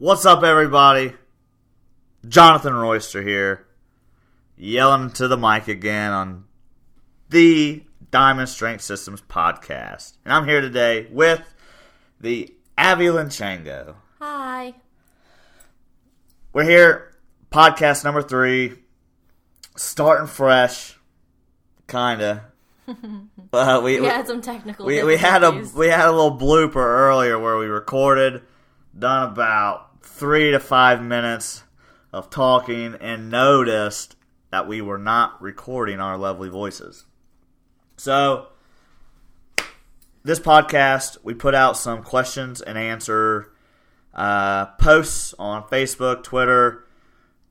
What's up, everybody? Jonathan Royster here, yelling to the mic again on the Diamond Strength Systems podcast. And I'm here today with the Abby Linchengo. Hi. We're here, podcast number 3, starting fresh, kinda. We had some technical we had a little blooper earlier where we recorded, done about 3 to 5 minutes of talking, and noticed that we were not recording our lovely voices. So, this podcast, we put out some questions and answer posts on Facebook, Twitter,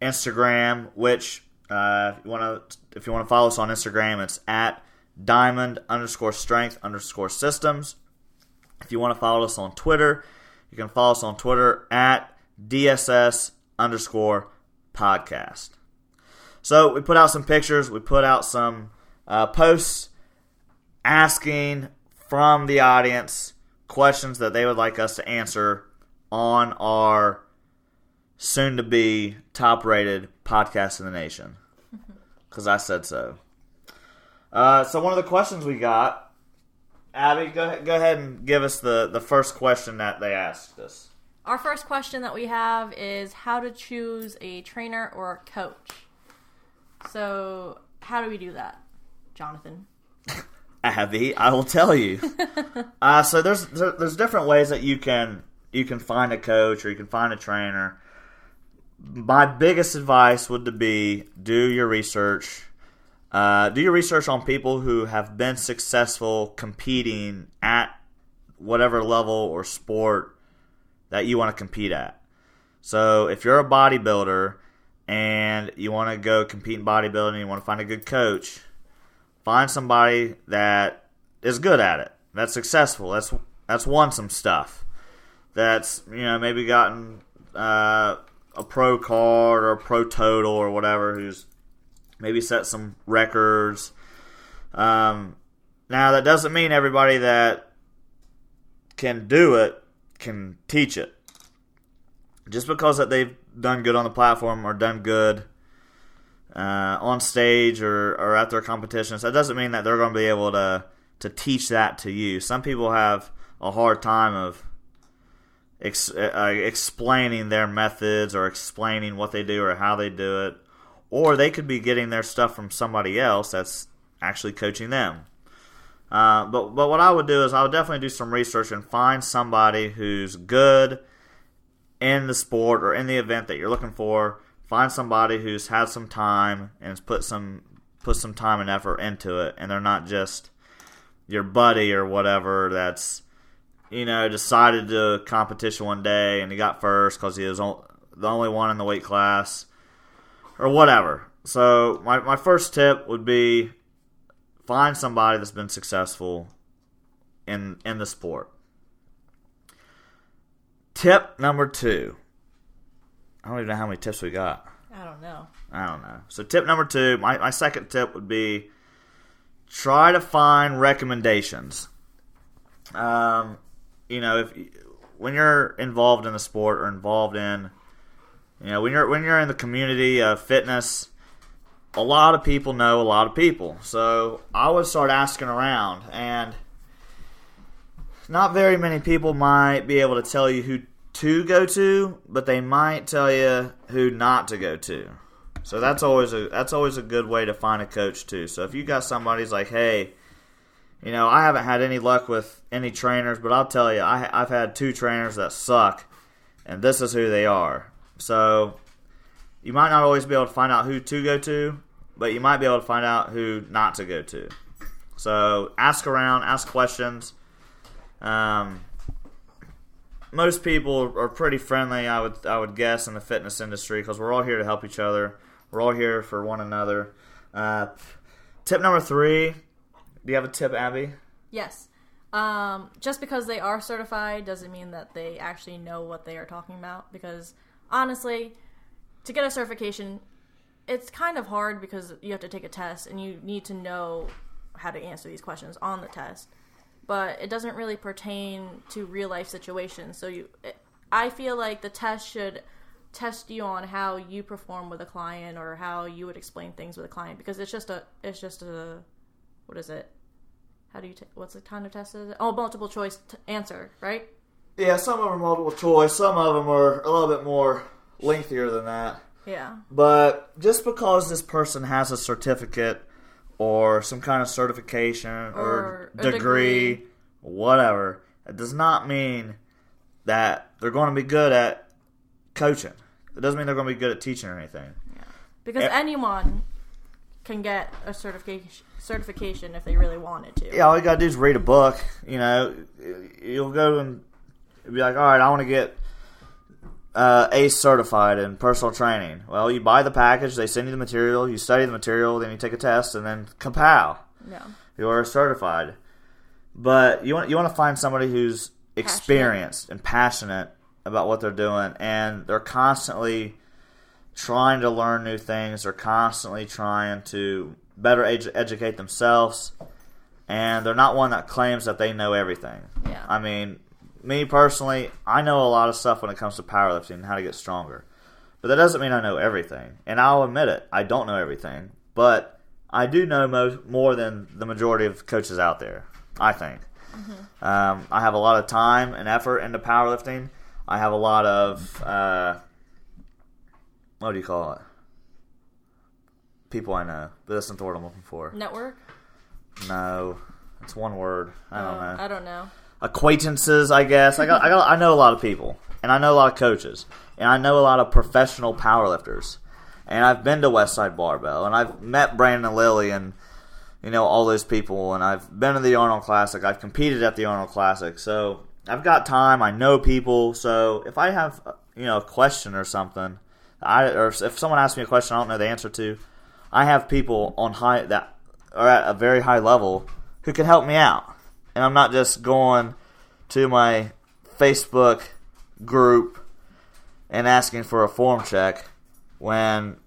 Instagram, which if you want to follow us on Instagram, it's at diamond_strength_systems. If you want to follow us on Twitter, you can follow us on Twitter at DSS_podcast. So we put out some pictures, we put out some posts asking from the audience questions that they would like us to answer on our soon-to-be top-rated podcast in the nation. Because I said so. So one of the questions we got, Abby, go ahead and give us the first question that they asked us. Our first question that we have is how to choose a trainer or a coach. So how do we do that, Jonathan? Abby, I will tell you. So there's different ways that you can find a coach or you can find a trainer. My biggest advice would be do your research. Do your research on people who have been successful competing at whatever level or sport that you want to compete at. So if you're a bodybuilder and you want to go compete in bodybuilding and you want to find a good coach, find somebody that is good at it, that's successful, that's won some stuff, that's maybe gotten a pro card or a pro total or whatever, who's maybe set some records. Now, that doesn't mean everybody that can do it can teach it. Just because that they've done good on the platform or done good on stage or at their competitions, that doesn't mean that they're going to be able to teach that to you. Some people have a hard time of explaining their methods or explaining what they do or how they do it. Or they could be getting their stuff from somebody else that's actually coaching them. But what I would do is I would definitely do some research and find somebody who's good in the sport or in the event that you're looking for. Find somebody who's had some time and has put some time and effort into it, and they're not just your buddy or whatever that's decided to competition one day and he got first because he was the only one in the weight class or whatever. So my first tip would be find somebody that's been successful in the sport. Tip number 2. I don't even know how many tips we got. I don't know. So tip number 2, my second tip would be try to find recommendations. When you're involved in the sport or involved in, when you're in the community of fitness, a lot of people know a lot of people. So I would start asking around, and not very many people might be able to tell you who to go to, but they might tell you who not to go to. So that's always a good way to find a coach too. So if you got somebody who's like, hey, I haven't had any luck with any trainers, but I'll tell you, I've had 2 trainers that suck, and this is who they are. So you might not always be able to find out who to go to, but you might be able to find out who not to go to. So ask around, ask questions. Most people are pretty friendly, I would guess, in the fitness industry because we're all here to help each other. We're all here for one another. Tip number 3. Do you have a tip, Abby? Yes. Just because they are certified doesn't mean that they actually know what they are talking about, because honestly, to get a certification, it's kind of hard because you have to take a test and you need to know how to answer these questions on the test. But it doesn't really pertain to real life situations. So I feel like the test should test you on how you perform with a client or how you would explain things with a client, because it's just a what is it? What's the kind of test is it? Oh, multiple choice answer, right? Yeah, some of them are multiple choice. Some of them are a little bit more lengthier than that. Yeah. But just because this person has a certificate or some kind of certification or degree, whatever, it does not mean that they're going to be good at coaching. It doesn't mean they're going to be good at teaching or anything. Yeah. Because anyone can get a certification if they really wanted to. Yeah, all you got to do is read a book. You know, you'll go and be like, all right, I want to get ACE certified in personal training. Well, you buy the package, they send you the material, you study the material, then you take a test, and then kapow, you are certified. But you want to find somebody who's experienced and passionate about what they're doing, and they're constantly trying to learn new things. They're constantly trying to better educate themselves, and they're not one that claims that they know everything. Yeah. I mean, me personally, I know a lot of stuff when it comes to powerlifting and how to get stronger. But that doesn't mean I know everything. And I'll admit it, I don't know everything. But I do know more than the majority of coaches out there, I think. Mm-hmm. I have a lot of time and effort into powerlifting. I have a lot of, what do you call it? People I know. But that's not the word I'm looking for. Network? No. It's one word. I don't know. I don't know. Acquaintances, I guess. I know a lot of people, and I know a lot of coaches, and I know a lot of professional powerlifters, and I've been to Westside Barbell, and I've met Brandon and Lily, and all those people, and I've been to the Arnold Classic. I've competed at the Arnold Classic, so I've got time. I know people, so if I have a question or something, or if someone asks me a question I don't know the answer to, I have people that are at a very high level who can help me out. And I'm not just going to my Facebook group and asking for a form check when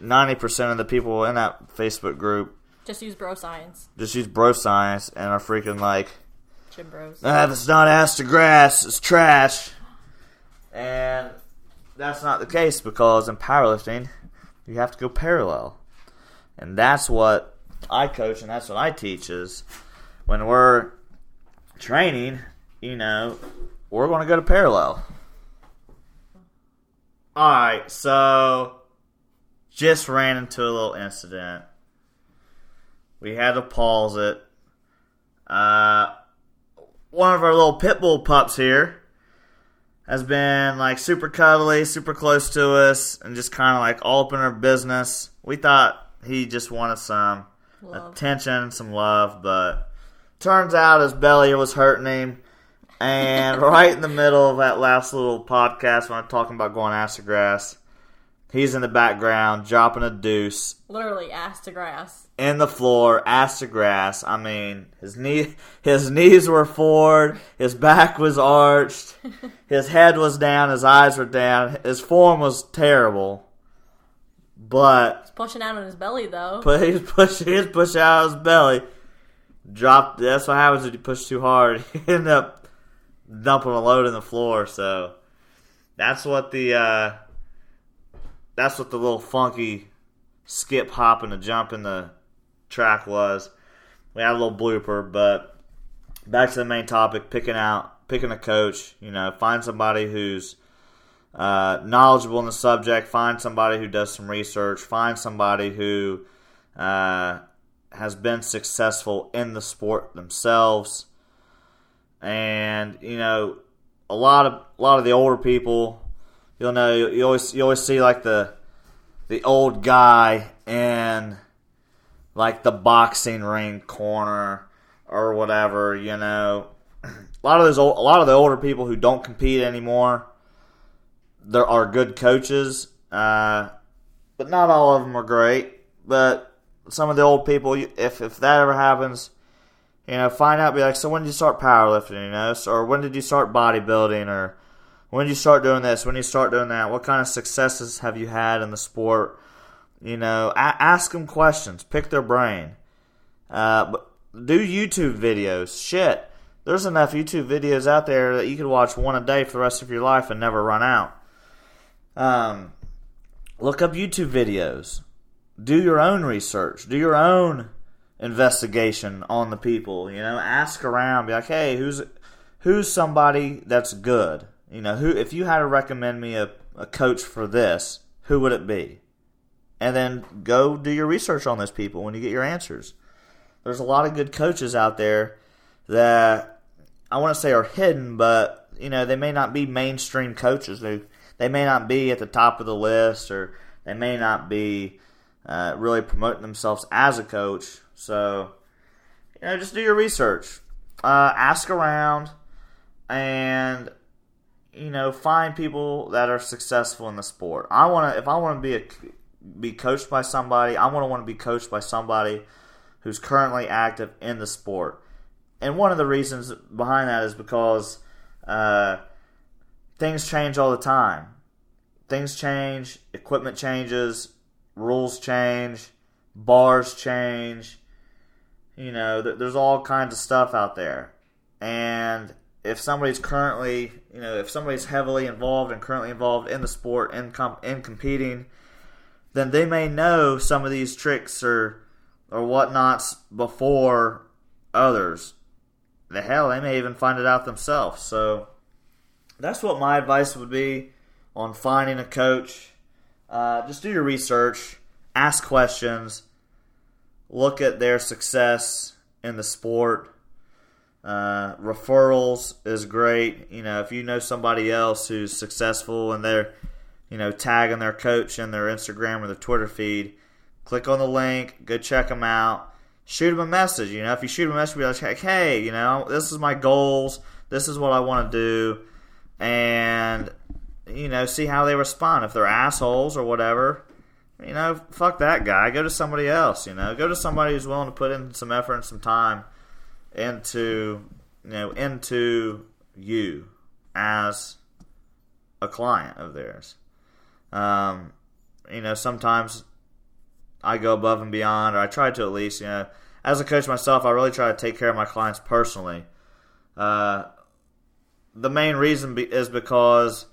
90% of the people in that Facebook group just use bro science. And are freaking like, gym bros. It's not ass to grass, it's trash. And that's not the case, because in powerlifting, you have to go parallel. And that's what I coach and that's what I teach is when we're training, we're going to go to parallel. Alright, so just ran into a little incident. We had to pause it. One of our little pit bull pups here has been like super cuddly, super close to us, and just kind of like all up in our business. We thought he just wanted some attention, some love, but turns out his belly was hurting him, and right in the middle of that last little podcast when I'm talking about going ass to grass, he's in the background dropping a deuce. Literally ass to grass. In the floor, ass to grass. I mean, his knees were forward, his back was arched, his head was down, his eyes were down, his form was terrible. But he's pushing out on his belly, though. But he's pushing out his belly. That's what happens when you push too hard. You end up dumping a load in the floor. So that's what the little funky skip, hop, and a jump in the track was. We had a little blooper, but back to the main topic: picking a coach. Find somebody who's knowledgeable in the subject. Find somebody who does some research. Find somebody who has been successful in the sport themselves. And a lot of the older people, you always see like the old guy in like the boxing ring corner or whatever. A lot of the older people who don't compete anymore, there are good coaches, but not all of them are great. But some of the old people, if that ever happens, find out, be like, so when did you start powerlifting, or when did you start bodybuilding, or when did you start doing this, when did you start doing that, what kind of successes have you had in the sport, ask them questions, pick their brain, but do YouTube videos, There's enough YouTube videos out there that you could watch one a day for the rest of your life and never run out. Look up YouTube videos. Do your own research. Do your own investigation on the people. Ask around. Be like, hey, who's somebody that's good? If you had to recommend me a coach for this, who would it be? And then go do your research on those people when you get your answers. There's a lot of good coaches out there that I want to say are hidden, but they may not be mainstream coaches. They may not be at the top of the list, or they may not be really promoting themselves as a coach. So, just do your research. Ask around, and find people that are successful in the sport. If I want to be coached by somebody, I want to be coached by somebody who's currently active in the sport. And one of the reasons behind that is because things change all the time. Things change, equipment changes, rules change, bars change. There's all kinds of stuff out there. And if somebody's heavily involved and currently involved in the sport and competing, then they may know some of these tricks or whatnots before others. The hell, they may even find it out themselves. So that's what my advice would be on finding a coach. Just do your research, ask questions, look at their success in the sport. Referrals is great. If you know somebody else who's successful and they're tagging their coach in their Instagram or their Twitter feed, click on the link, go check them out, shoot them a message. If you shoot them a message, be like, hey, this is my goals, this is what I want to do, and see how they respond. If they're assholes or whatever, fuck that guy. Go to somebody else. Go to somebody who's willing to put in some effort and some time into you as a client of theirs. Sometimes I go above and beyond, or I try to at least. As a coach myself, I really try to take care of my clients personally. The main reason is because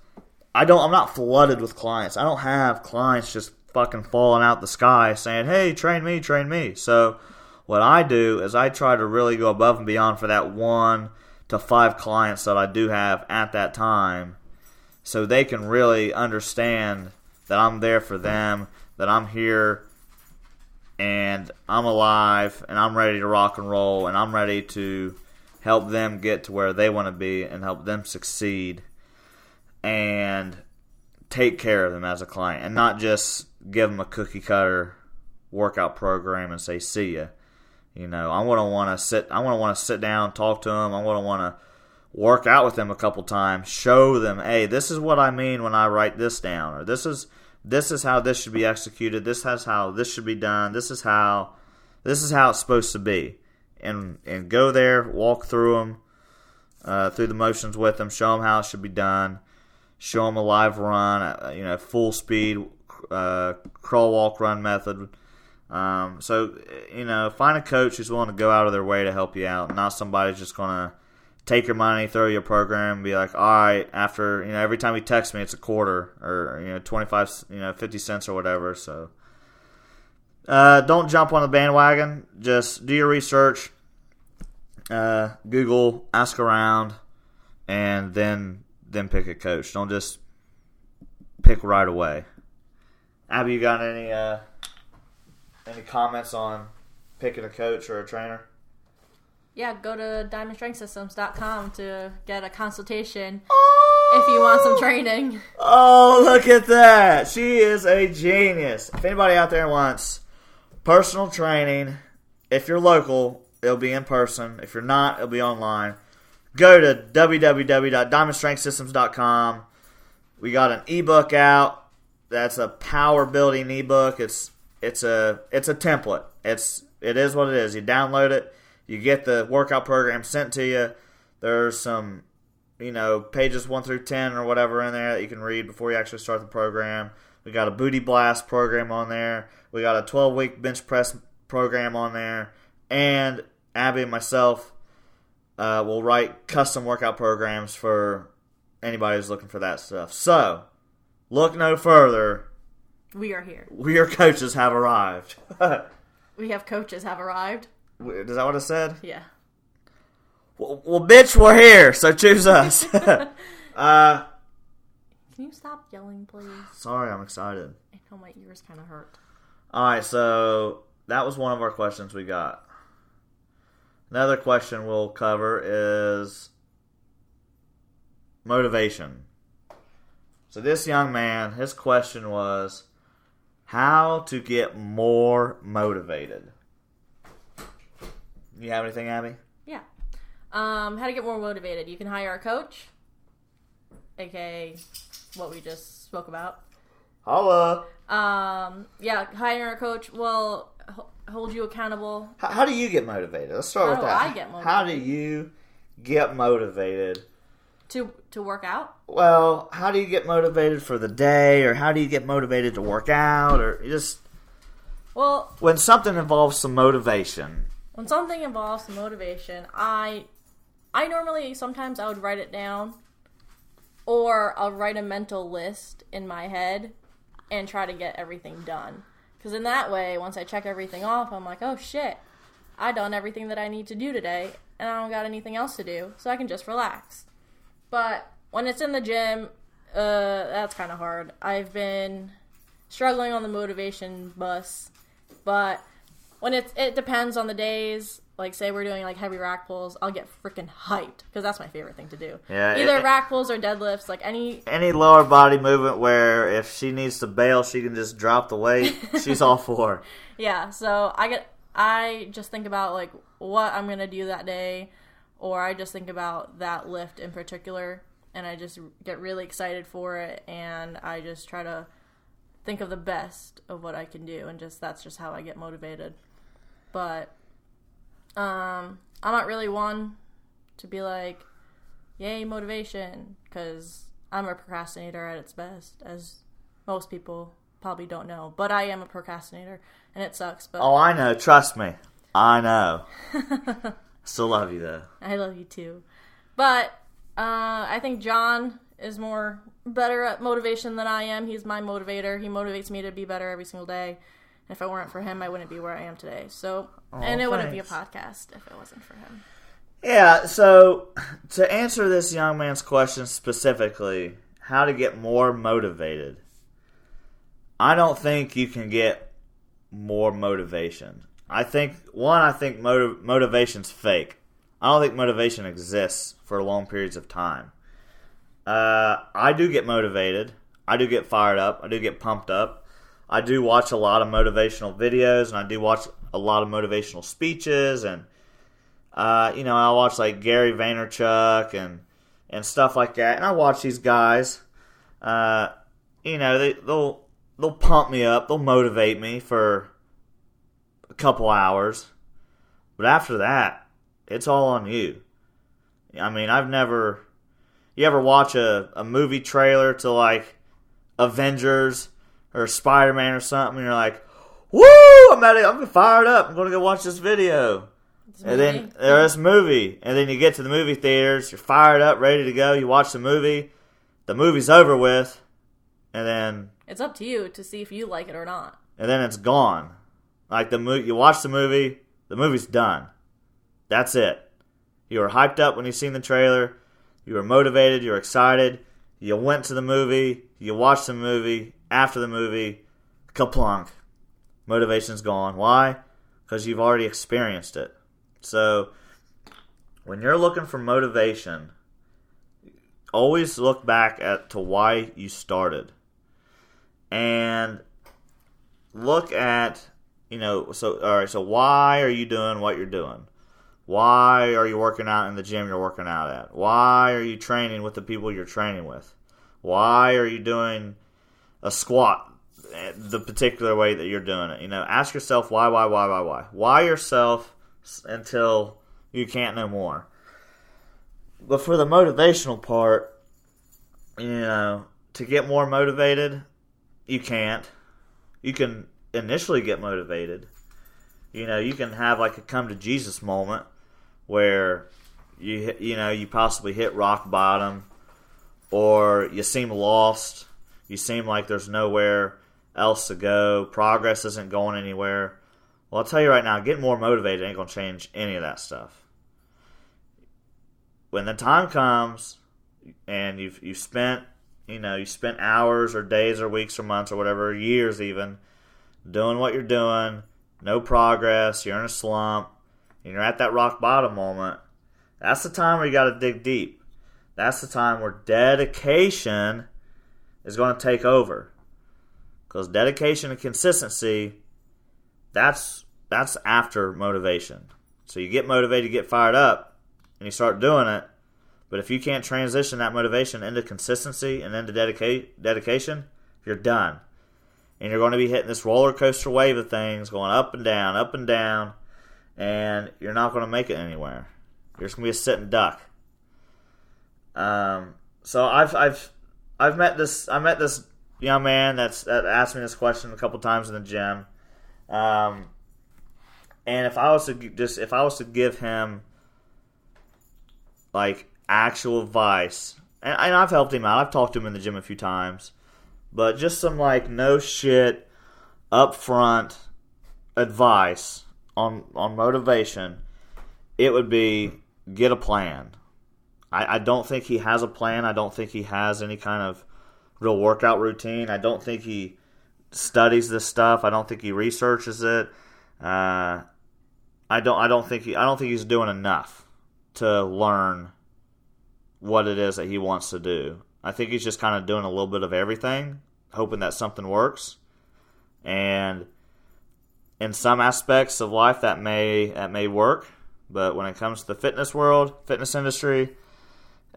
I'm not flooded with clients. I don't have clients just fucking falling out the sky saying, hey, train me. So what I do is I try to really go above and beyond for that 1 to 5 clients that I do have at that time, so they can really understand that I'm there for them, that I'm here and I'm alive and I'm ready to rock and roll and I'm ready to help them get to where they want to be and help them succeed and take care of them as a client, and not just give them a cookie cutter workout program and say see ya. I want to sit down, talk to them. I want to work out with them a couple times, show them, hey, this is what I mean when I write this down, or this is how this should be executed. This is how this should be done. This is how it's supposed to be, and go there, walk through them, through the motions with them, show them how it should be done, show them a live run, full speed, crawl, walk, run method. So find a coach who's willing to go out of their way to help you out, not somebody who's just gonna take your money, throw you a program, and be like, all right, after every time you text me, it's a quarter or 25, 50 cents or whatever. So don't jump on the bandwagon. Just do your research, Google, ask around, and then pick a coach. Don't just pick right away. Abby, you got any comments on picking a coach or a trainer? Yeah, go to diamondstrengthsystem.com to get a consultation if you want some training. Oh, look at that. She is a genius. If anybody out there wants personal training, if you're local, it'll be in person. If you're not, it'll be online. Go to www.diamondstrengthsystem.com. We got an ebook out. That's a power building ebook. It's a template. It is what it is. You download it. You get the workout program sent to you. There's some, pages 1 through 10 or whatever in there that you can read before you actually start the program. We got a booty blast program on there. We got a 12-week bench press program on there. And Abby and myself we'll write custom workout programs for anybody who's looking for that stuff. So, look no further. We are here. Your coaches have arrived. We have coaches have arrived. Is that what I said? Yeah. Well, bitch, we're here, so choose us. Can you stop yelling, please? Sorry, I'm excited. I know my ears kind of hurt. Alright, so that was one of our questions we got. Another question we'll cover is motivation. So this young man, his question was how to get more motivated. You have anything, Abby? Yeah. How to get more motivated. You can hire a coach, aka what we just spoke about. Holla! Yeah, hiring a coach will hold you accountable. How do you get motivated? Let's start with that. How do I get motivated? How do you get motivated? To work out? Well, how do you get motivated for the day, or how do you get motivated to work out, or just... Well... When something involves some motivation... When something involves some motivation, I normally, sometimes I would write it down, or I'll write a mental list in my head and try to get everything done. Because in that way, once I check everything off, I'm like, oh shit, I done everything that I need to do today, and I don't got anything else to do, so I can just relax. But when it's in the gym, that's kind of hard. I've been struggling on the motivation bus, but when it depends on the days. Like, say we're doing, like, heavy rack pulls, I'll get freaking hyped, because that's my favorite thing to do. Yeah, either rack pulls or deadlifts, like any lower body movement where if she needs to bail, she can just drop the weight, she's all for it. Yeah, so I just think about, like, what I'm going to do that day, or I just think about that lift in particular, and I just get really excited for it, and I just try to think of the best of what I can do, and that's just how I get motivated. But I'm not really one to be like, yay, motivation, because I'm a procrastinator at its best, as most people probably don't know. But I am a procrastinator, and it sucks. But oh, I know. Trust me. I know. Still love you, though. I love you, too. But I think John is better at motivation than I am. He's my motivator. He motivates me to be better every single day. If it weren't for him, I wouldn't be where I am today. So, and it wouldn't be a podcast if it wasn't for him. Yeah, so to answer this young man's question specifically, how to get more motivated, I don't think you can get more motivation. I think motivation's fake. I don't think motivation exists for long periods of time. I do get motivated. I do get fired up. I do get pumped up. I do watch a lot of motivational videos, and I do watch a lot of motivational speeches, and I watch like Gary Vaynerchuk and stuff like that. And I watch these guys. They'll pump me up, they'll motivate me for a couple hours, but after that, it's all on you. I mean, you ever watch a movie trailer to like Avengers or Spider-Man or something, and you're like, woo, I'm fired up, I'm going to go watch this video. And then there's a movie, and then you get to the movie theaters, you're fired up, ready to go, you watch the movie's over with, and then... It's up to you to see if you like it or not. And then it's gone. Like, you watch the movie's done. That's it. You were hyped up when you seen the trailer, you were motivated, you were excited, you went to the movie, you watched the movie, after the movie, kaplunk. Motivation's gone. Why? Because you've already experienced it. So, when you're looking for motivation, always look back to why you started. And look at, so why are you doing what you're doing? Why are you working out in the gym you're working out at? Why are you training with the people you're training with? Why are you doing a squat the particular way that you're doing it? Ask yourself why. Why yourself until you can't no more. But for the motivational part, to get more motivated, you can't. You can initially get motivated. You can have like a come to Jesus moment where you possibly hit rock bottom, or you seem lost. You seem like there's nowhere else to go. Progress isn't going anywhere. Well, I'll tell you right now, getting more motivated ain't going to change any of that stuff. When the time comes and you've spent hours or days or weeks or months or whatever, years even, doing what you're doing, no progress, you're in a slump, and you're at that rock bottom moment, that's the time where you got to dig deep. That's the time where dedication is going to take over. Because dedication and consistency, that's after motivation. So you get motivated, you get fired up, and you start doing it. But if you can't transition that motivation into consistency and into dedication, you're done. And you're going to be hitting this roller coaster wave of things, going up and down, and you're not going to make it anywhere. You're just going to be a sitting duck. So I met this young man that asked me this question a couple times in the gym, and if I was to give him like actual advice, and I've helped him out, I've talked to him in the gym a few times, but just some like no shit, upfront advice on motivation, it would be get a plan. I don't think he has a plan. I don't think he has any kind of real workout routine. I don't think he studies this stuff. I don't think he researches it. I don't think he's doing enough to learn what it is that he wants to do. I think he's just kind of doing a little bit of everything, hoping that something works. And in some aspects of life that may work, but when it comes to the fitness world, fitness industry,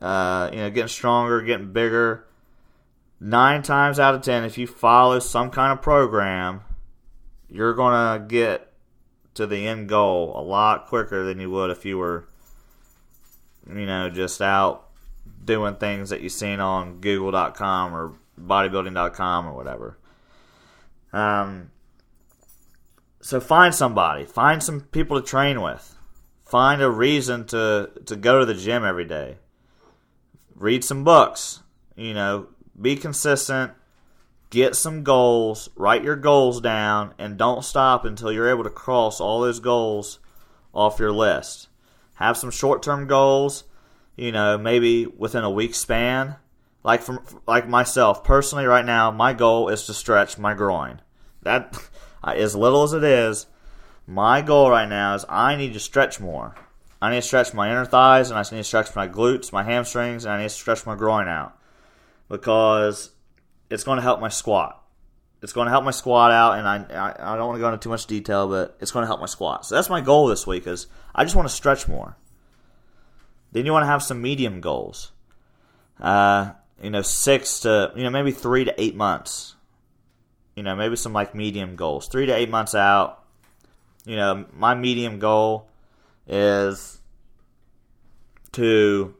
getting stronger, getting bigger, 9 times out of 10, if you follow some kind of program, you're going to get to the end goal a lot quicker than you would if you were, just out doing things that you've seen on Google.com or bodybuilding.com or whatever. So find somebody. Find some people to train with. Find a reason to go to the gym every day. Read some books. Be consistent. Get some goals. Write your goals down. And don't stop until you're able to cross all those goals off your list. Have some short-term goals. Maybe within a week span. Like myself, personally right now, my goal is to stretch my groin. That, as little as it is, my goal right now is I need to stretch more. I need to stretch my inner thighs, and I need to stretch my glutes, my hamstrings, and I need to stretch my groin out. Because it's going to help my squat. It's going to help my squat out, and I don't want to go into too much detail, but it's going to help my squat. So that's my goal this week, is I just want to stretch more. Then you want to have some medium goals. 6 to, maybe 3 to 8 months. Maybe some like medium goals. 3 to 8 months out. My medium goal is to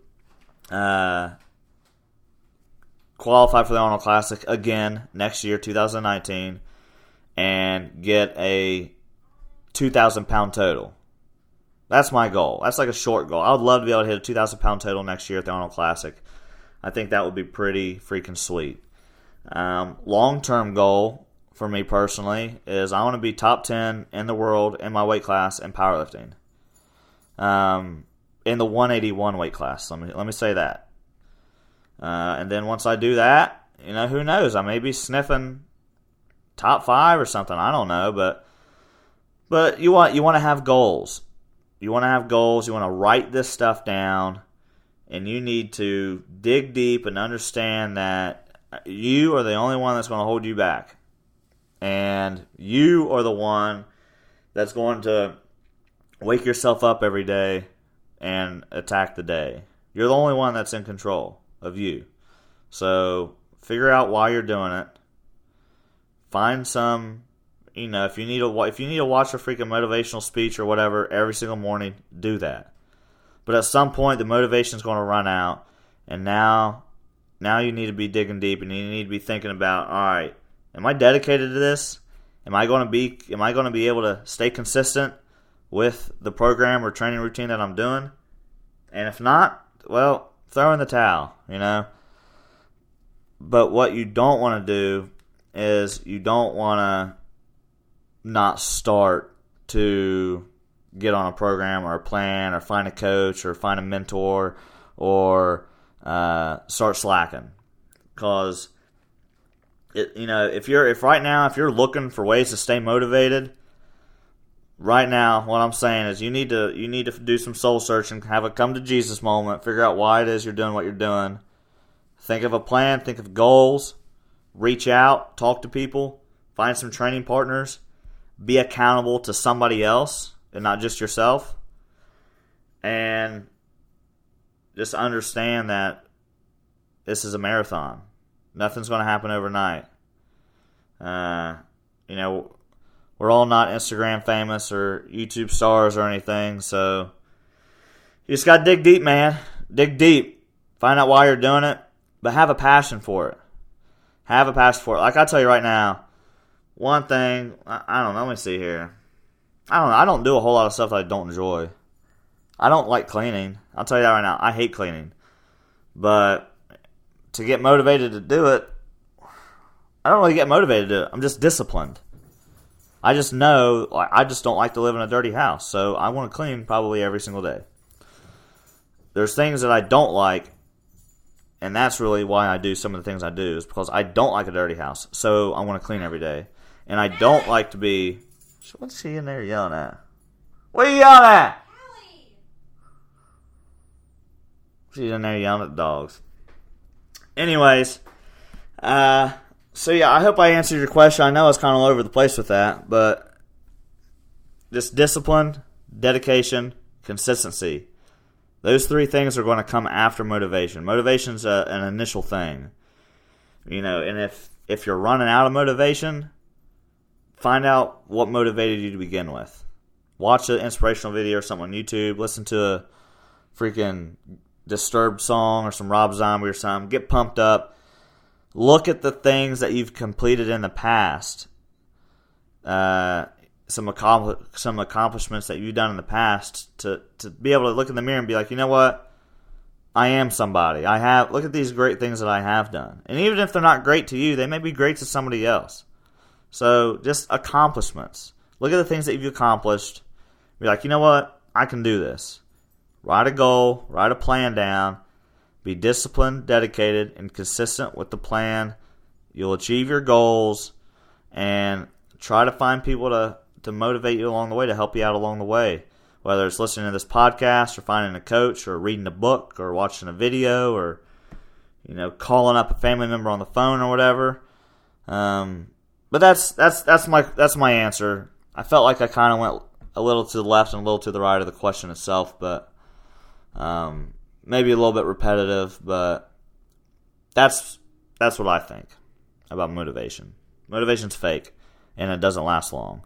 qualify for the Arnold Classic again next year, 2019, and get a 2,000 pound total. That's my goal. That's like a short goal. I would love to be able to hit a 2,000 pound total next year at the Arnold Classic. I think that would be pretty freaking sweet. Long-term goal for me personally is I want to be top 10 in the world in my weight class in powerlifting. In the 181 weight class. Let me say that. And then once I do that, who knows? I may be sniffing top 5 or something. I don't know, but you want to have goals. You want to have goals. You want to write this stuff down, and you need to dig deep and understand that you are the only one that's going to hold you back. And you are the one that's going to wake yourself up every day and attack the day. You're the only one that's in control of you. So figure out why you're doing it. Find some, if you need to watch a freaking motivational speech or whatever every single morning, do that. But at some point, the motivation is going to run out, and now you need to be digging deep, and you need to be thinking about, all right, am I dedicated to this? Am I going to be able to stay consistent with the program or training routine that I'm doing? And if not, well, throw in the towel, But what you don't want to do is you don't want to not start to get on a program or a plan or find a coach or find a mentor or start slacking. Because if you're looking for ways to stay motivated, right now what I'm saying is you need to do some soul searching, have a come to Jesus moment, figure out why it is you're doing what you're doing. Think of a plan, think of goals, reach out, talk to people, find some training partners, be accountable to somebody else and not just yourself. And just understand that this is a marathon. Nothing's going to happen overnight. We're all not Instagram famous or YouTube stars or anything, so you just got to dig deep, man. Dig deep. Find out why you're doing it, but have a passion for it. Like I tell you right now, one thing, I don't know, let me see here. I don't do a whole lot of stuff that I don't enjoy. I don't like cleaning. I'll tell you that right now. I hate cleaning. But to get motivated to do it, I don't really get motivated to do it. I'm just disciplined. I just know I just don't like to live in a dirty house. So I want to clean probably every single day. There's things that I don't like, and that's really why I do some of the things I do, is because I don't like a dirty house. So I want to clean every day. And I don't like to be... What's she in there yelling at? What are you yelling at? She's in there yelling at the dogs. Anyways, so yeah, I hope I answered your question. I know I was kind of all over the place with that, but just discipline, dedication, consistency. Those three things are going to come after motivation. Motivation's an initial thing. And if you're running out of motivation, find out what motivated you to begin with. Watch an inspirational video or something on YouTube. Listen to a freaking Disturbed song or some Rob Zombie or something. Get pumped up. Look at the things that you've completed in the past. Some accomplishments that you've done in the past to be able to look in the mirror and be like, you know what? I am somebody. Look at these great things that I have done. And even if they're not great to you, they may be great to somebody else. So just accomplishments. Look at the things that you've accomplished. Be like, you know what? I can do this. Write a goal, write a plan down, be disciplined, dedicated, and consistent with the plan. You'll achieve your goals, and try to find people to motivate you along the way, to help you out along the way. Whether it's listening to this podcast, or finding a coach, or reading a book, or watching a video, or calling up a family member on the phone or whatever. But that's my answer. I felt like I kind of went a little to the left and a little to the right of the question itself, but maybe a little bit repetitive, but that's what I think about motivation. Motivation's fake, and it doesn't last long.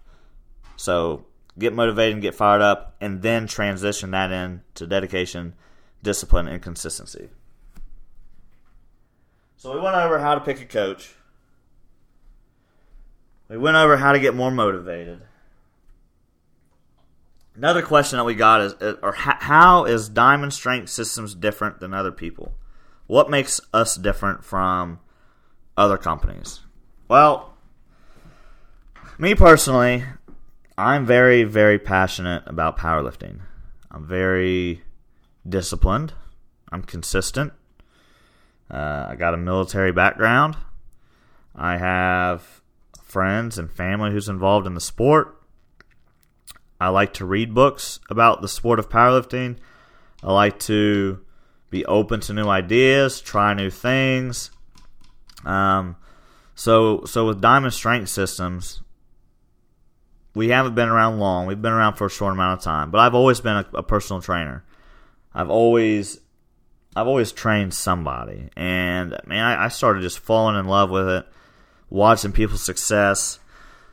So get motivated and get fired up, and then transition that into dedication, discipline, and consistency. So we went over how to pick a coach. We went over how to get more motivated. Another question that we got is, how is Diamond Strength Systems different than other people? What makes us different from other companies? Well, me personally, I'm very, very passionate about powerlifting. I'm very disciplined. I'm consistent. I got a military background. I have friends and family who's involved in the sport. I like to read books about the sport of powerlifting. I like to be open to new ideas, try new things. So with Diamond Strength Systems, we haven't been around long. We've been around for a short amount of time. But I've always been a personal trainer. I've always trained somebody. And, man, I started just falling in love with it, watching people's success.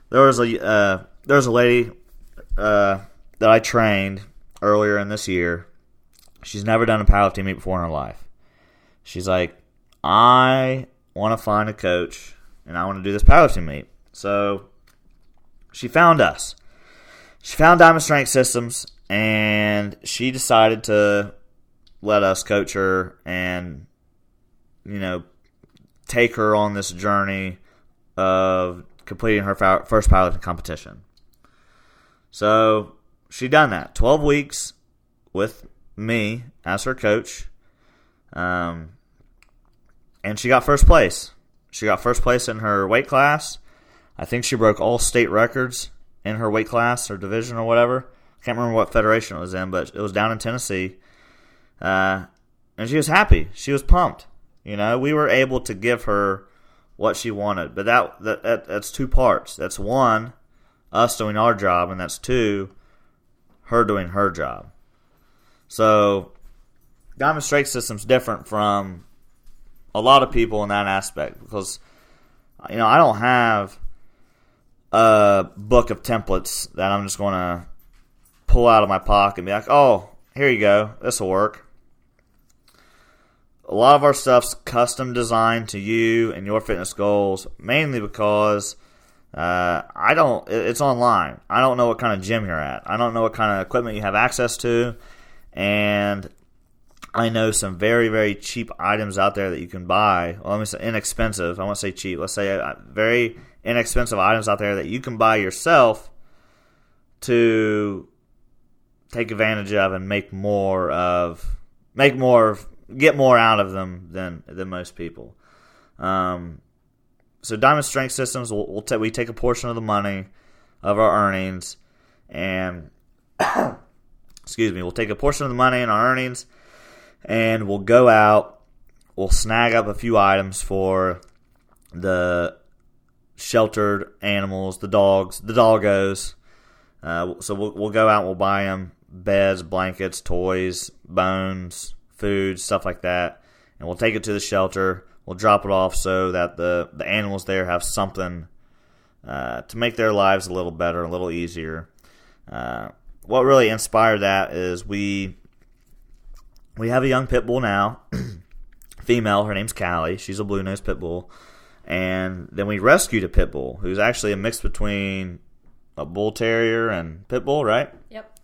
There was a lady that I trained earlier in this year. She's never done a powerlifting meet before in her life. She's like, I want to find a coach, and I want to do this powerlifting meet. So she found us. She found Diamond Strength Systems, and she decided to let us coach her and, take her on this journey of completing her first piloting competition. So she done that. 12 weeks with me as her coach. And she got first place. She got first place in her weight class. I think she broke all state records in her weight class or division or whatever. I can't remember what federation it was in, but it was down in Tennessee. And she was happy. She was pumped. We were able to give her what she wanted. But that's two parts. That's one, us doing our job, and that's two, her doing her job. So Diamond Strength System's different from a lot of people in that aspect because, I don't have a book of templates that I'm just going to pull out of my pocket and be like, oh, here you go, this will work. A lot of our stuff's custom designed to you and your fitness goals, mainly because it's online. I don't know what kind of gym you're at. I don't know what kind of equipment you have access to, and I know some very, very cheap items out there that you can buy. Well, let me say inexpensive. I won't say cheap. Let's say very inexpensive items out there that you can buy yourself to take advantage of and get more out of them than most people. So Diamond Strength Systems, we take a portion of the money of our earnings, and we'll take a portion of the money in our earnings, and we'll go out, we'll snag up a few items for the sheltered animals, the dogs, the doggos. So we'll go out and we'll buy them beds, blankets, toys, bones, food, stuff like that, and we'll take it to the shelter. We'll drop it off so that the animals there have something to make their lives a little better, a little easier. What really inspired that is we have a young pit bull now, female. Her name's Callie. She's a blue-nosed pit bull. And then we rescued a pit bull who's actually a mix between a bull terrier and pit bull, right? Yep.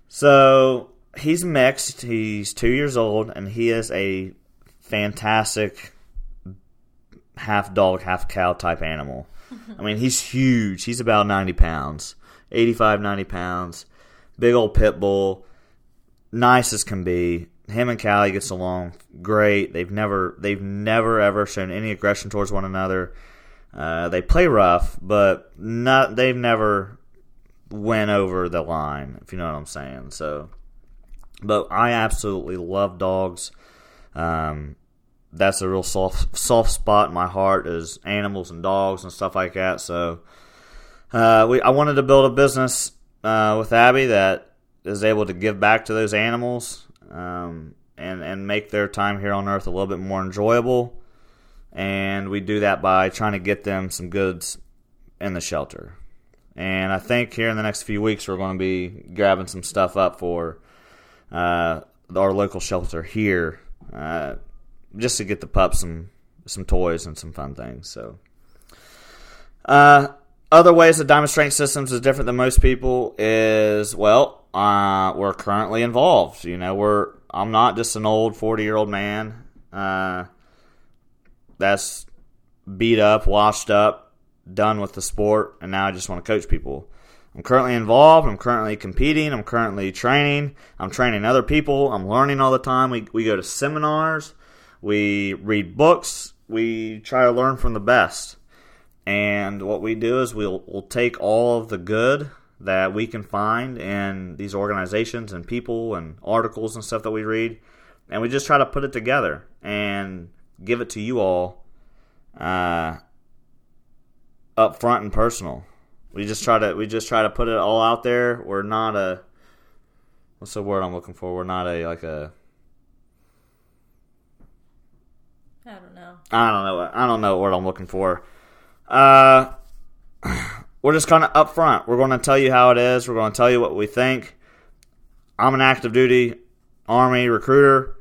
So he's mixed. He's 2 years old, and he is a fantastic half dog, half cow type animal. I mean, he's huge. He's about 90 pounds, 85, 90 pounds. Big old pit bull. Nice as can be. Him and Callie gets along great. They've never ever shown any aggression towards one another. They play rough, but they've never went over the line, if you know what I'm saying. So, but I absolutely love dogs. That's a real soft spot in my heart is animals and dogs and stuff like that. So, I wanted to build a business with Abby that is able to give back to those animals and make their time here on Earth a little bit more enjoyable. And we do that by trying to get them some goods in the shelter. And I think here in the next few weeks we're going to be grabbing some stuff up for our local shelter here, just to get the pups some toys and some fun things. So, other ways that Diamond Strength Systems is different than most people is, we're currently involved. I'm not just an old 40-year-old man that's beat up, washed up, done with the sport, and now I just want to coach people. I'm currently involved. I'm currently competing. I'm currently training. I'm training other people. I'm learning all the time. We go to seminars. We read books. We try to learn from the best. And what we do is we'll take all of the good that we can find in these organizations and people and articles and stuff that we read, and we just try to put it together and give it to you all up front and personal. We just try to put it all out there. We're not a, what's the word I'm looking for? We're not I don't know what word I'm looking for. We're just kind of up front. We're going to tell you how it is. We're going to tell you what we think. I'm an active duty Army recruiter.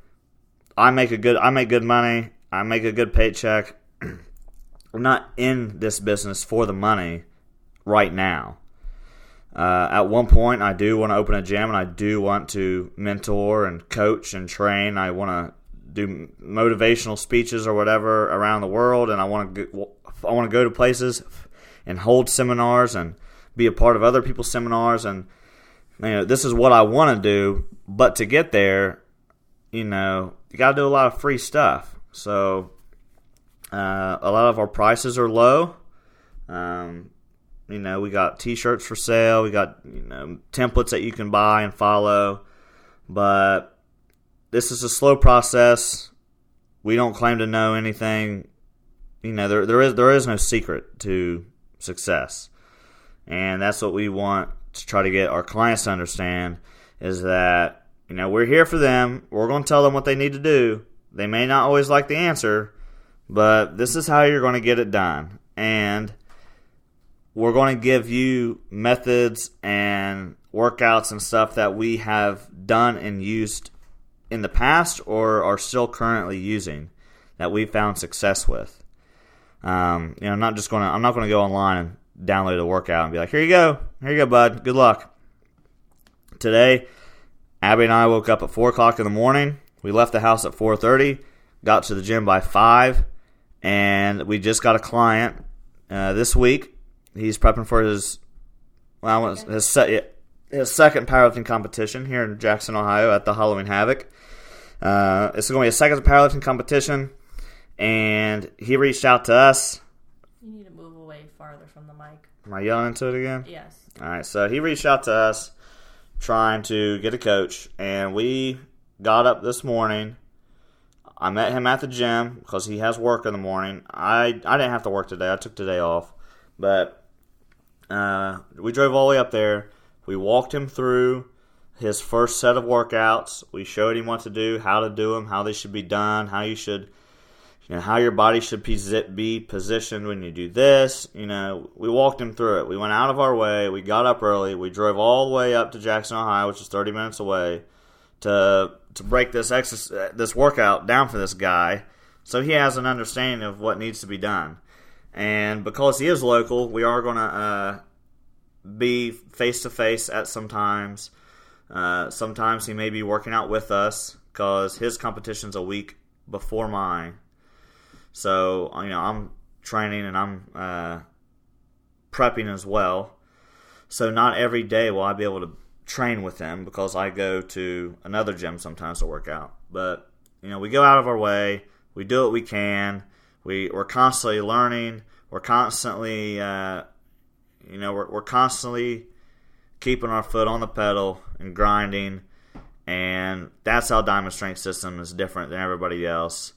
I make good money. I make a good paycheck. I'm not in this business for the money right now. At one point, I do want to open a gym, and I do want to mentor and coach and train. I want to do motivational speeches or whatever around the world, and I want to go to places and hold seminars and be a part of other people's seminars. And this is what I want to do. But to get there, you got to do a lot of free stuff. So a lot of our prices are low. We got T-shirts for sale. We got templates that you can buy and follow. But this is a slow process. We don't claim to know anything. There is no secret to success, and that's what we want to try to get our clients to understand. Is that we're here for them. We're going to tell them what they need to do. They may not always like the answer, but this is how you're going to get it done. And we're going to give you methods and workouts and stuff that we have done and used in the past or are still currently using that we found success with. I'm not going to go online and download a workout and be like, here you go, bud, good luck. Today, Abby and I woke up at 4 o'clock in the morning. We left the house at 4:30, got to the gym by 5, and we just got a client this week. He's prepping for his second powerlifting competition here in Jackson, Ohio at the Halloween Havoc. It's going to be a second powerlifting competition, and he reached out to us. You need to move away farther from the mic. Am I yelling into it again? Yes. All right, so he reached out to us trying to get a coach, and we got up this morning. I met him at the gym because he has work in the morning. I didn't have to work today. I took today off, but we drove all the way up there. We walked him through his first set of workouts. We showed him what to do, how to do them, how they should be done, how your body should be positioned when you do this. We walked him through it. We went out of our way. We got up early. We drove all the way up to Jackson, Ohio, which is 30 minutes away, to break this workout down for this guy, so he has an understanding of what needs to be done. And because he is local, we are going to be face-to-face at sometimes. Sometimes he may be working out with us because his competition's a week before mine. So, I'm training and I'm prepping as well. So not every day will I be able to train with him because I go to another gym sometimes to work out. But, we go out of our way. We do what we can. We're constantly learning. We're constantly, we're constantly keeping our foot on the pedal and grinding. And that's how Diamond Strength System is different than everybody else.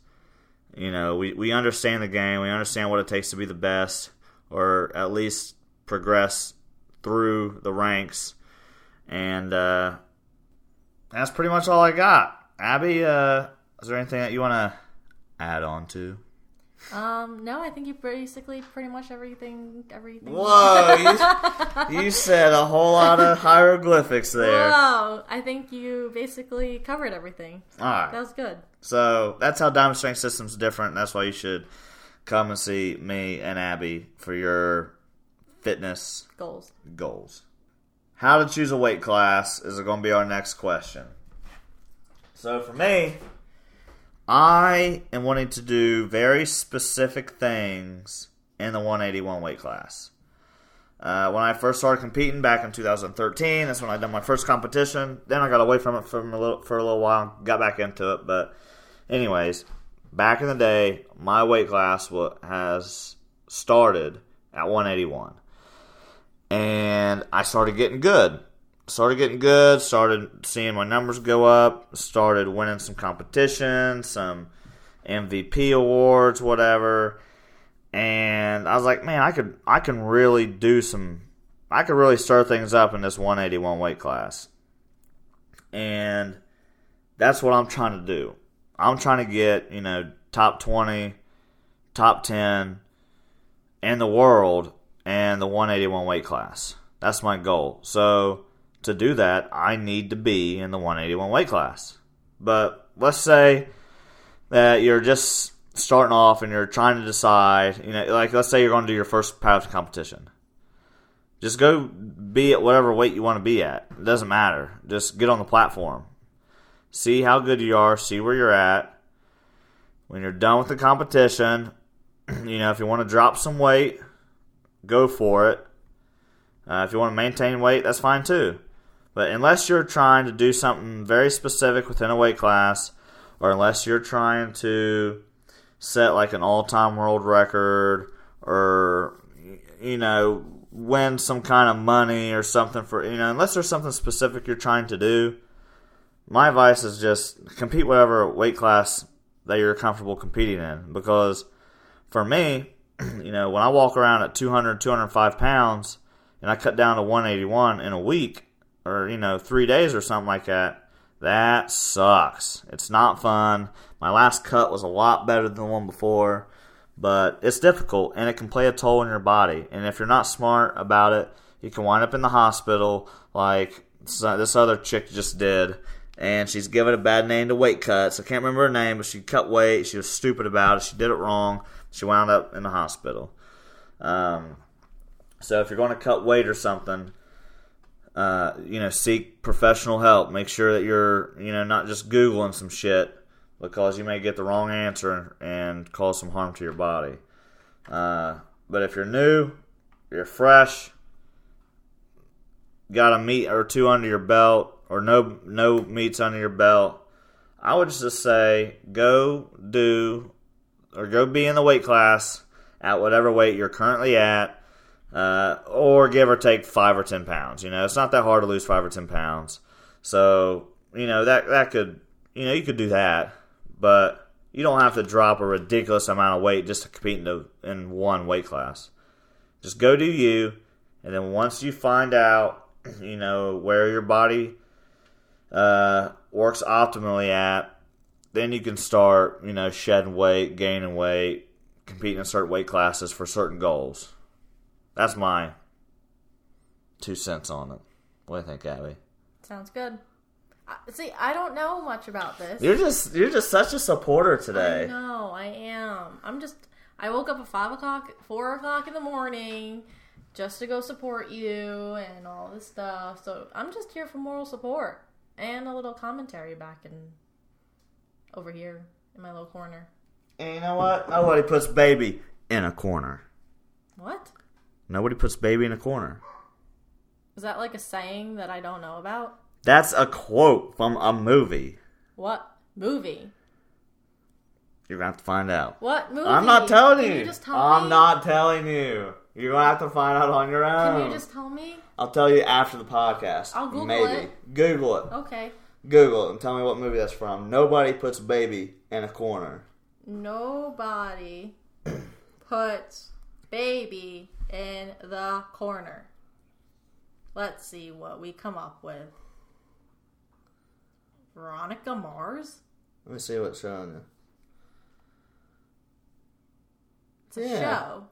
We understand the game. We understand what it takes to be the best, or at least progress through the ranks. And that's pretty much all I got. Abby, is there anything that you want to add on to? No, I think you basically pretty much everything. Whoa, you said a whole lot of hieroglyphics there. Whoa, I think you basically covered everything. All right. That was good. So that's how Diamond Strength System's different. That's why you should come and see me and Abby for your fitness goals. How to choose a weight class is going to be our next question. So for me, I am wanting to do very specific things in the 181 weight class. When I first started competing back in 2013, that's when I done my first competition. Then I got away from it for a little while, got back into it. But anyways, back in the day, my weight class has started at 181. And I started getting good. Started seeing my numbers go up, started winning some competitions, some MVP awards, whatever. And I was like, man, I can really stir things up in this 181 weight class. And that's what I'm trying to do. I'm trying to get, top 20, top 10 in the world and the 181 weight class. That's my goal. So to do that, I need to be in the 181 weight class. But let's say that you're just starting off and you're trying to decide, let's say you're going to do your first powerlifting competition. Just go be at whatever weight you want to be at. It doesn't matter. Just get on the platform. See how good you are. See where you're at. When you're done with the competition, if you want to drop some weight, go for it. If you want to maintain weight, that's fine too. But unless you're trying to do something very specific within a weight class, or unless you're trying to set like an all-time world record, or, win some kind of money or something for, unless there's something specific you're trying to do, my advice is just compete whatever weight class that you're comfortable competing in. Because for me, when I walk around at 200, 205 pounds and I cut down to 181 in a week or, 3 days or something like that, that sucks. It's not fun. My last cut was a lot better than the one before. But it's difficult, and it can play a toll on your body. And if you're not smart about it, you can wind up in the hospital like this other chick just did. And she's given a bad name to weight cuts. I can't remember her name, but she cut weight. She was stupid about it. She did it wrong. She wound up in the hospital. So if you're going to cut weight or something, seek professional help. Make sure that you're, not just Googling some shit, because you may get the wrong answer and cause some harm to your body. But if you're new, you're fresh, got a meat or two under your belt, or no meats under your belt, I would just say go be in the weight class at whatever weight you're currently at, or give or take 5 or 10 pounds. It's not that hard to lose 5 or 10 pounds. So, that could, you could do that. But you don't have to drop a ridiculous amount of weight just to compete in one weight class. Just go do you, and then once you find out, where your body works optimally at, then you can start, shedding weight, gaining weight, competing in certain weight classes for certain goals. That's my 2 cents on it. What do you think, Abby? Sounds good. See, I don't know much about this. You're just such a supporter today. I know, I am. I woke up at 4 o'clock in the morning just to go support you and all this stuff. So I'm just here for moral support and a little commentary back over here in my little corner. And you know what? Nobody puts baby in a corner. What? Nobody puts baby in a corner. Is that like a saying that I don't know about? That's a quote from a movie. What movie? You're going to have to find out. What movie? I'm not telling you. Can you just tell me? I'm not telling you. You're going to have to find out on your own. Can you just tell me? I'll tell you after the podcast. I'll Google Maybe. it. Google it. Okay. Google it and tell me what movie that's from. Nobody puts baby in a corner. Nobody puts baby in the corner. Let's see what we come up with. Veronica Mars? Let me see what's showing you. It's a show.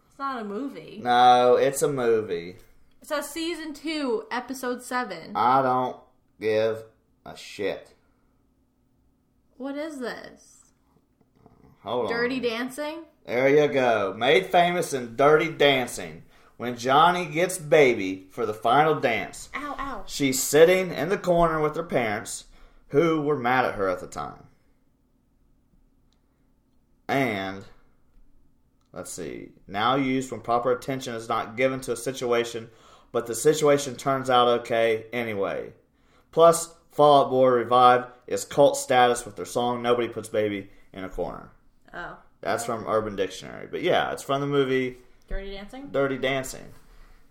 It's not a movie. No, it's a movie. It says Season 2, Episode 7. I don't give a shit. What is this? Hold on. Dirty Dancing? There you go. Made famous in Dirty Dancing. When Johnny gets baby for the final dance. Ow, ow. She's sitting in the corner with her parents, who were mad at her at the time. And, let's see, now used when proper attention is not given to a situation, but the situation turns out okay anyway. Plus, Fall Out Boy revived its cult status with their song Nobody Puts Baby in a Corner. Oh. That's from Urban Dictionary. But yeah, it's from the movie Dirty Dancing? Dirty Dancing,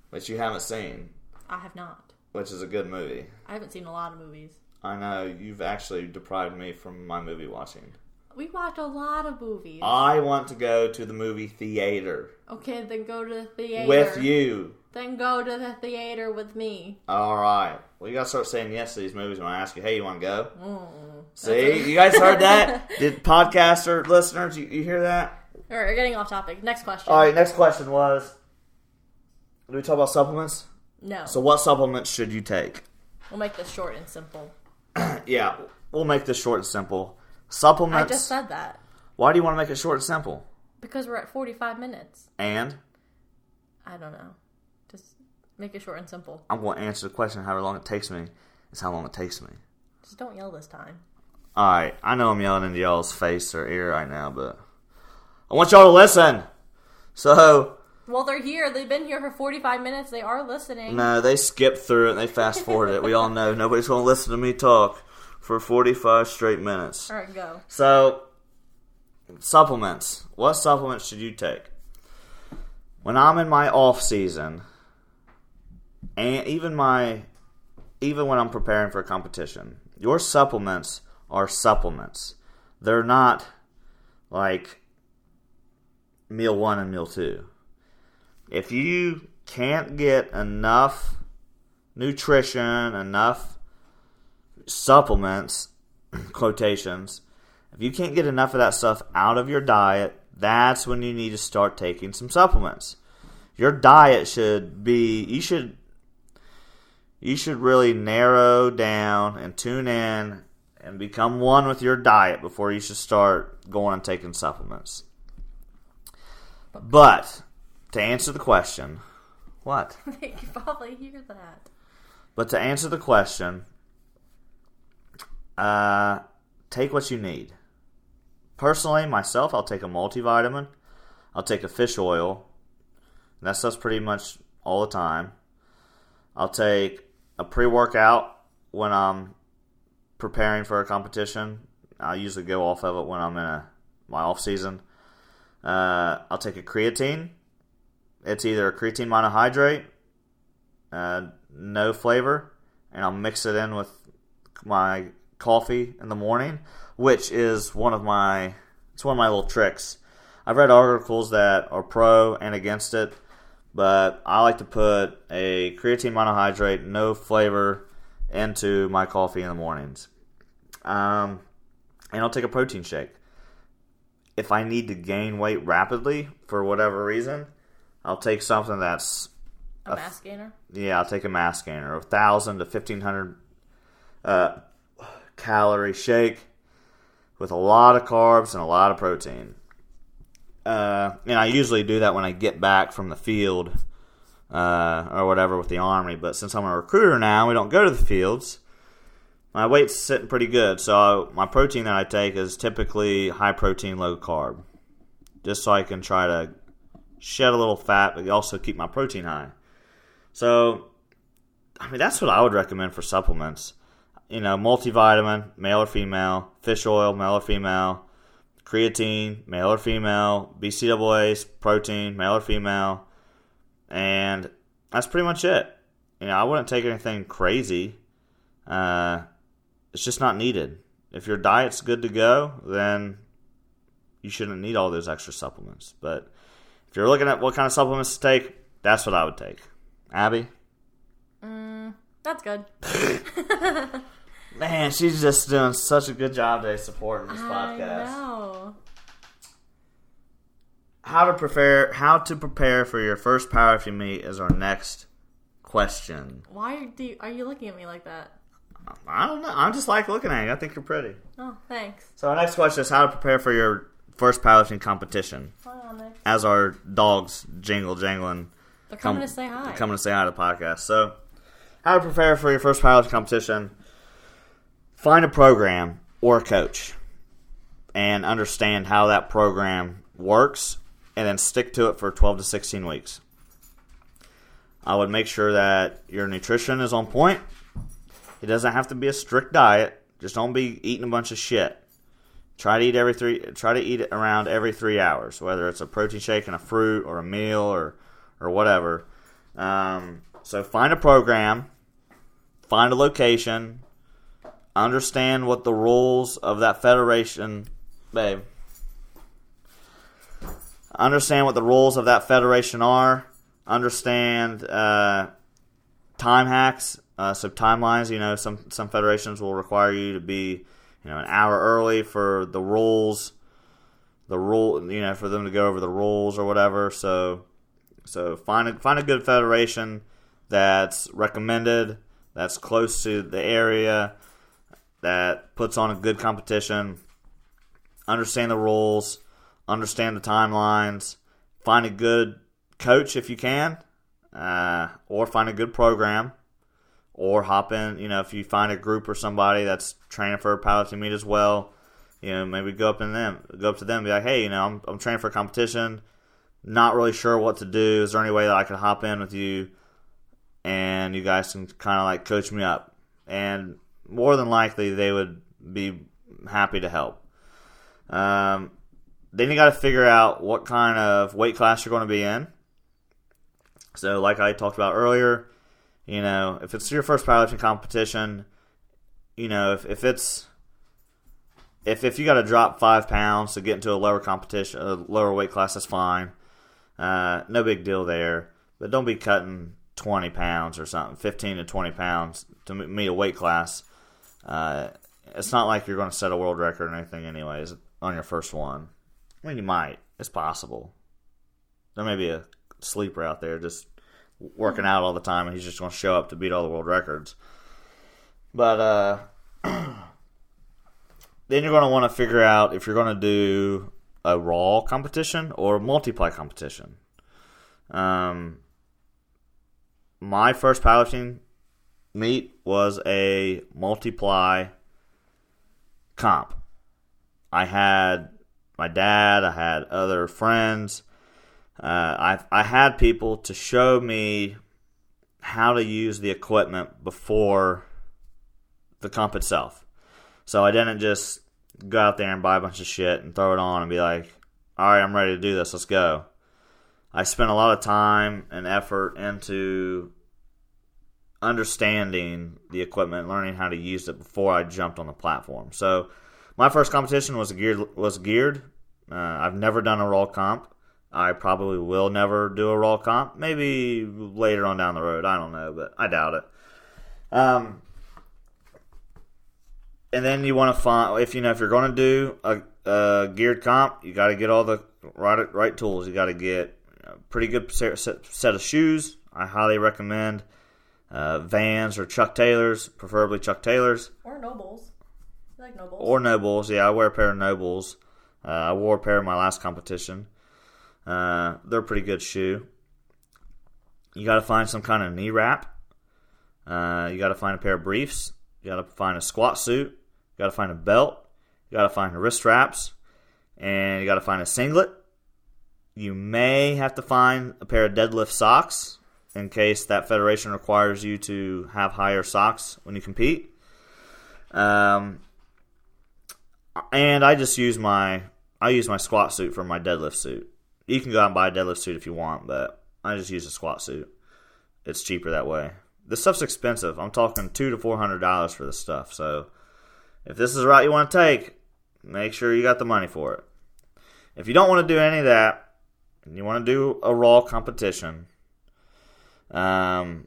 which you haven't seen. I have not. Which is a good movie. I haven't seen a lot of movies. I know, you've actually deprived me from my movie watching. We watch a lot of movies. I want to go to the movie theater. Okay, then go to the theater. With you. Then go to the theater with me. Alright. Well, you gotta start saying yes to these movies when I ask you, hey, you want to go? Mm. See? You guys heard that? Did podcaster listeners, you hear that? Alright, we're getting off topic. Next question. Alright, next question was, do we talk about supplements? No. So what supplements should you take? We'll make this short and simple. Yeah, we'll make this short and simple. Supplements. I just said that. Why do you want to make it short and simple? Because we're at 45 minutes. And? I don't know. Just make it short and simple. I'm going to answer the question however long it takes me. It's how long it takes me. Just don't yell this time. Alright, I know I'm yelling into y'all's face or ear right now, but I want y'all to listen. So... Well, they're here. They've been here for 45 minutes. They are listening. No, they skipped through it and they fast forwarded it. We all know nobody's going to listen to me talk for 45 straight minutes. All right, go. So, supplements. What supplements should you take? When I'm in my off season, and even when I'm preparing for a competition, your supplements are supplements. They're not like meal 1 and meal 2. If you can't get enough nutrition, enough supplements, quotations, if you can't get enough of that stuff out of your diet, that's when you need to start taking some supplements. Your diet should be, you should really narrow down and tune in and become one with your diet before you should start going and taking supplements. But to answer the question, what? You probably hear that. But to answer the question, take what you need. Personally, myself, I'll take a multivitamin. I'll take a fish oil. That stuff's pretty much all the time. I'll take a pre-workout when I'm preparing for a competition. I usually go off of it when I'm in my off season. I'll take a creatine. It's either a creatine monohydrate, no flavor, and I'll mix it in with my coffee in the morning, which is one of my little tricks. I've read articles that are pro and against it, but I like to put a creatine monohydrate, no flavor, into my coffee in the mornings. And I'll take a protein shake. If I need to gain weight rapidly for whatever reason, I'll take something that's a mass gainer. Yeah, I'll take a mass gainer, 1,000 to 1,500 calorie shake with a lot of carbs and a lot of protein. And I usually do that when I get back from the field or whatever with the Army. But since I'm a recruiter now, we don't go to the fields. My weight's sitting pretty good, so my protein that I take is typically high protein, low carb, just so I can try to shed a little fat, but also keep my protein high. So, I mean, that's what I would recommend for supplements. You know, multivitamin, male or female, fish oil, male or female, creatine, male or female, BCAAs, protein, male or female, and that's pretty much it. You know, I wouldn't take anything crazy. It's just not needed. If your diet's good to go, then you shouldn't need all those extra supplements. But if you're looking at what kind of supplements to take, that's what I would take. Abby? That's good. Man, she's just doing such a good job today supporting this podcast. I know. How to prepare for your first powerlifting meet is our next question. Why are you looking at me like that? I don't know. I just like looking at you. I think you're pretty. Oh, thanks. So our next question is how to prepare for your first powerlifting competition. As our dogs jangling. They're coming to say hi. Coming to say hi to the podcast. So, how to prepare for your first powerlifting competition. Find a program or a coach and understand how that program works and then stick to it for 12 to 16 weeks. I would make sure that your nutrition is on point. It doesn't have to be a strict diet. Just don't be eating a bunch of shit. Try to eat it around every 3 hours, whether it's a protein shake and a fruit or a meal or whatever. So find a program, find a location, understand what the rules of that federation, understand what the rules of that federation are. Understand time hacks. So timelines, you know, some federations will require you to be, you know, an hour early for the rules, you know, for them to go over the rules or whatever. So find a good federation that's recommended, that's close to the area, that puts on a good competition. Understand the rules, understand the timelines, find a good coach if you can. or find a good program, or hop in. If you find a group or somebody that's training for a powerlifting meet as well, maybe go up to them, and be like, hey, I'm training for a competition, not really sure what to do. Is there any way that I could hop in with you, and you guys can kind of like coach me up? And more than likely, they would be happy to help. Then you got to figure out what kind of weight class you're going to be in. So, like I talked about earlier, if it's your first powerlifting competition, if you got to drop 5 pounds to get into a lower competition, a lower weight class, that's fine. No big deal there. But don't be cutting 20 pounds or something, 15 to 20 pounds to meet a weight class. It's not like you're going to set a world record or anything anyways on your first one. I mean, you might. It's possible. There may be a sleeper out there just working out all the time, and he's just going to show up to beat all the world records. But then you're going to want to figure out if you're going to do a raw competition or a multiply competition. My first powerlifting meet was a multiply comp. I had my dad, I had other friends. I had people to show me how to use the equipment before the comp itself. So I didn't just go out there and buy a bunch of shit and throw it on and be like, all right, I'm ready to do this, let's go. I spent a lot of time and effort into understanding the equipment, learning how to use it before I jumped on the platform. So my first competition was geared. I've never done a raw comp. I probably will never do a raw comp. Maybe later on down the road. I don't know, but I doubt it. And then you want to find, if you're going to do a geared comp, you got to get all the right tools. You got to get a pretty good set of shoes. I highly recommend Vans or Chuck Taylors, preferably Chuck Taylors. Or Nobles. You like Nobles? Or Nobles, yeah. I wear a pair of Nobles. I wore a pair in my last competition. They're a pretty good shoe. You got to find some kind of knee wrap. You got to find a pair of briefs. You got to find a squat suit. You got to find a belt. You got to find wrist straps. And you got to find a singlet. You may have to find a pair of deadlift socks in case that federation requires you to have higher socks when you compete. And I just use my squat suit for my deadlift suit. You can go out and buy a deadlift suit if you want, but I just use a squat suit. It's cheaper that way. This stuff's expensive. I'm talking $200 to $400 for this stuff. So if this is the route you want to take, make sure you got the money for it. If you don't want to do any of that, and you want to do a raw competition, you're going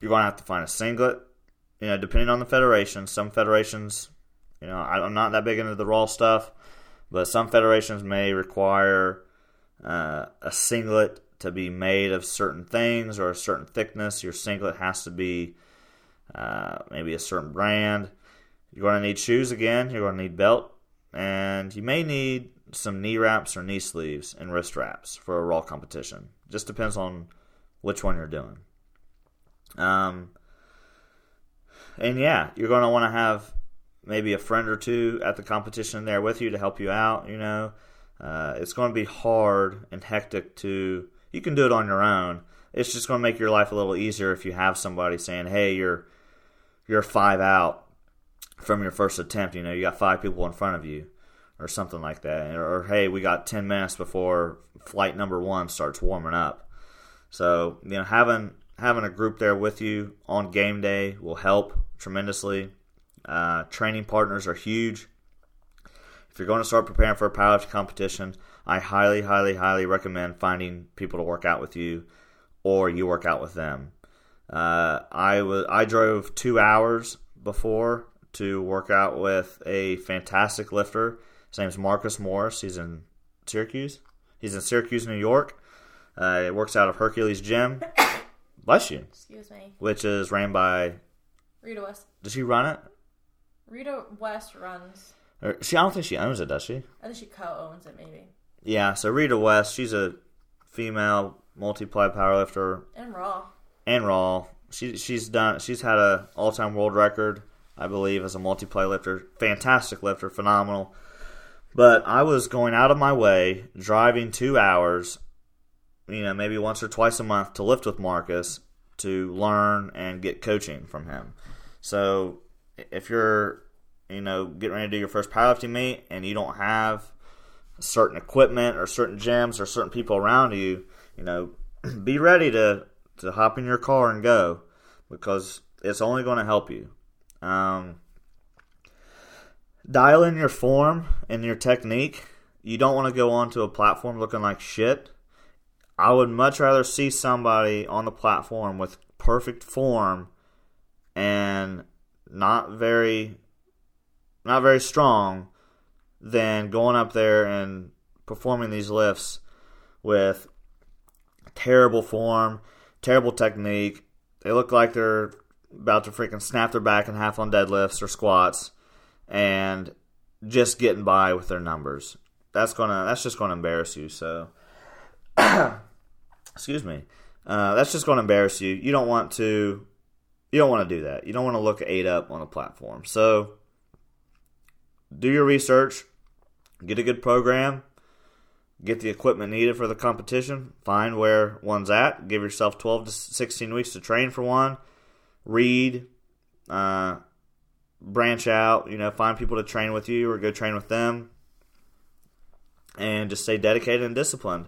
to have to find a singlet. Depending on the federation. Some federations, I'm not that big into the raw stuff, but some federations may require a singlet to be made of certain things or a certain thickness. Your singlet has to be maybe a certain brand. You're going to need shoes again. You're going to need belt. And you may need some knee wraps or knee sleeves and wrist wraps for a raw competition. Just depends on which one you're doing. And yeah, you're going to want to have maybe a friend or two at the competition there with you to help you out. It's going to be hard and hectic you can do it on your own. It's just going to make your life a little easier if you have somebody saying, hey, you're 5 out from your first attempt. You got 5 people in front of you or something like that. Or hey, we got 10 minutes before flight number 1 starts warming up. So, having a group there with you on game day will help tremendously. Training partners are huge. If you're going to start preparing for a powerlifting competition, I highly, highly, highly recommend finding people to work out with you, or you work out with them. I drove 2 hours before to work out with a fantastic lifter. His name's Marcus Morris. He's in Syracuse. He's in Syracuse, New York. He works out of Hercules Gym. Bless you. Excuse me. Which is ran by Rita West. Does she run it? Rita West runs. I don't think she owns it, does she? I think she co-owns it, maybe. Yeah, so Rita West, she's a female multiply powerlifter. And raw. She's had a all-time world record, I believe, as a multiply lifter. Fantastic lifter, phenomenal. But I was going out of my way, driving 2 hours, maybe once or twice a month to lift with Marcus to learn and get coaching from him. So if you're, getting ready to do your first powerlifting meet and you don't have certain equipment or certain gyms or certain people around you, be ready to hop in your car and go, because it's only going to help you. Dial in your form and your technique. You don't want to go onto a platform looking like shit. I would much rather see somebody on the platform with perfect form and not very strong than going up there and performing these lifts with terrible form, terrible technique. They look like they're about to freaking snap their back in half on deadlifts or squats and just getting by with their numbers. That's just gonna embarrass you. So, excuse me. That's just gonna embarrass you. You don't want to do that. You don't want to look 8 up on a platform. So, do your research. Get a good program. Get the equipment needed for the competition. Find where one's at. Give yourself 12 to 16 weeks to train for one. Read. Branch out. Find people to train with you or go train with them. And just stay dedicated and disciplined.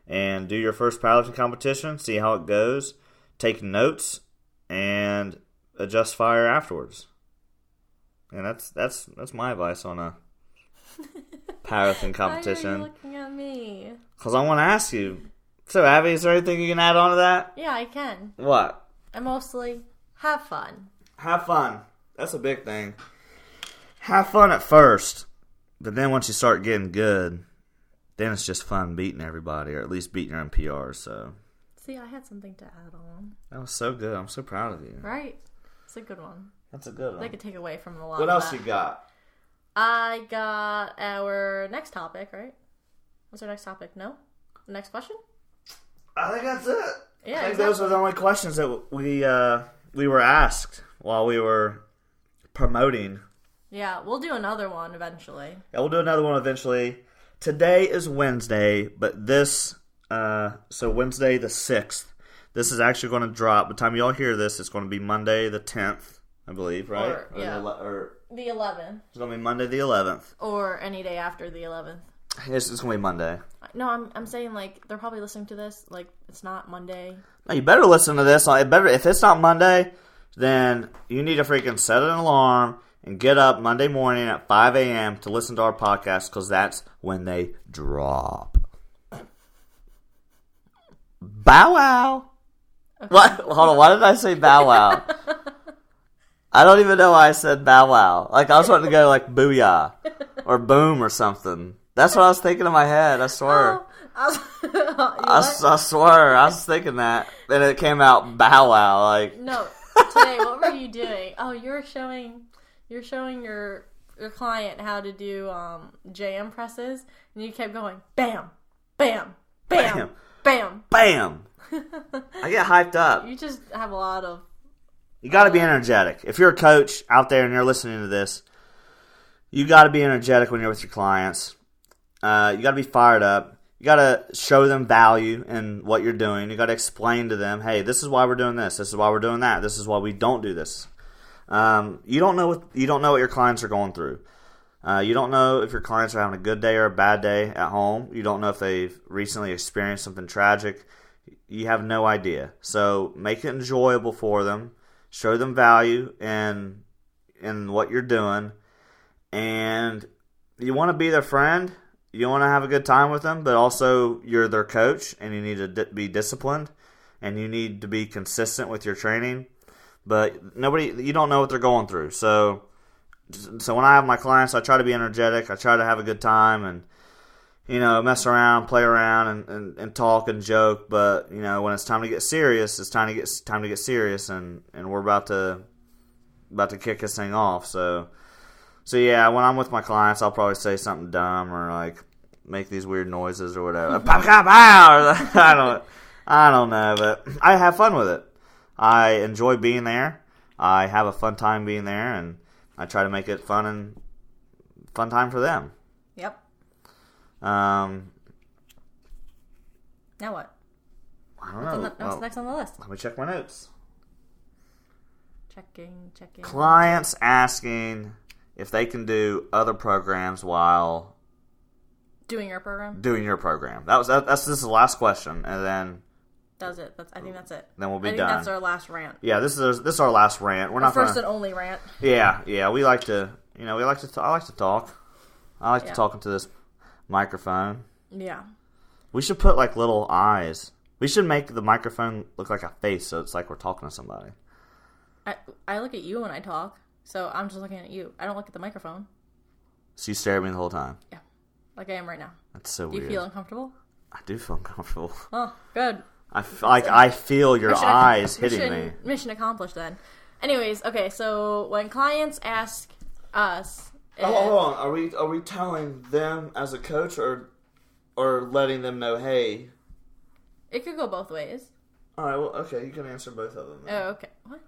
And do your first powerlifting competition. See how it goes. Take notes. And adjust fire afterwards. And that's my advice on a powerlifting competition. Why are you looking at me? Because I want to ask you. So, Abby, is there anything you can add on to that? Yeah, I can. What? And mostly, have fun. Have fun. That's a big thing. Have fun at first. But then once you start getting good, then it's just fun beating everybody, or at least beating your own PRs. So. See, I had something to add on. That was so good. I'm so proud of you. Right? It's a good one. That's a good one. They could take away from a lot What of else that. you got? I got our next topic, right? What's our next topic? No? The next question? I think that's it. Yeah, I think those are the only questions that we were asked while we were promoting. Yeah, we'll do another one eventually. Yeah, we'll do another one eventually. Today is Wednesday, but so Wednesday the 6th. This is actually going to drop. By the time y'all hear this, it's going to be Monday the 10th, I believe, right? Or the 11th. It's going to be Monday the 11th. Or any day after the 11th. It's going to be Monday. No, I'm saying, they're probably listening to this, it's not Monday. No, you better listen to this. If it's not Monday, then you need to freaking set an alarm and get up Monday morning at 5 a.m. to listen to our podcast, because that's when they drop. Bow wow. Okay. What? Hold on, why did I say bow wow? I don't even know why I said bow wow. I was wanting to go booyah or boom or something. That's what I was thinking in my head, I swear. I swear, I was thinking that. And it came out bow wow. No, today, what were you doing? Oh, you're showing your client how to do JM presses, and you kept going, bam, bam, bam, bam, bam. I get hyped up. You just have a lot of... You got to be energetic. If you're a coach out there and you're listening to this, you got to be energetic when you're with your clients. You got to be fired up. You got to show them value in what you're doing. You got to explain to them, hey, this is why we're doing this. This is why we're doing that. This is why we don't do this. You don't know what your clients are going through. You don't know if your clients are having a good day or a bad day at home. You don't know if they've recently experienced something tragic. You have no idea. So make it enjoyable for them. Show them value in what you're doing. And you want to be their friend. You want to have a good time with them, but also you're their coach, and you need to be disciplined, and you need to be consistent with your training. But you don't know what they're going through. So when I have my clients, I try to be energetic. I try to have a good time and, mess around, play around, and talk and joke. But, when it's time to get serious, it's time to get serious, and we're about to kick this thing off. So yeah, when I'm with my clients, I'll probably say something dumb or make these weird noises or whatever. Pow, pow, pow! I don't know, but I have fun with it. I enjoy being there. I have a fun time being there, and I try to make it fun time for them. Yep. Now what? I don't know. What's next on the list? Let me check my notes. Checking. Clients asking if they can do other programs while doing your program. This is the last question, and then does it? I think that's it. Then we'll be done. I think that's our last rant. Yeah, this is our last rant. We're our not first and only rant. Yeah. We like to, I like to talk. I like to talk into this microphone. Yeah. We should put like little eyes. We should make the microphone look like a face, so it's like we're talking to somebody. I look at you when I talk, so I'm just looking at you. I don't look at the microphone. So you stare at me the whole time? Yeah, like I am right now. That's so weird. Do you feel uncomfortable? I do feel uncomfortable. Oh, good. I feel your eyes hitting me. Mission accomplished then. Anyways, okay, so when clients ask us... hold on. Are we telling them as a coach or letting them know, hey... It could go both ways. Alright, well, okay, you can answer both of them. Then. Oh, okay. What?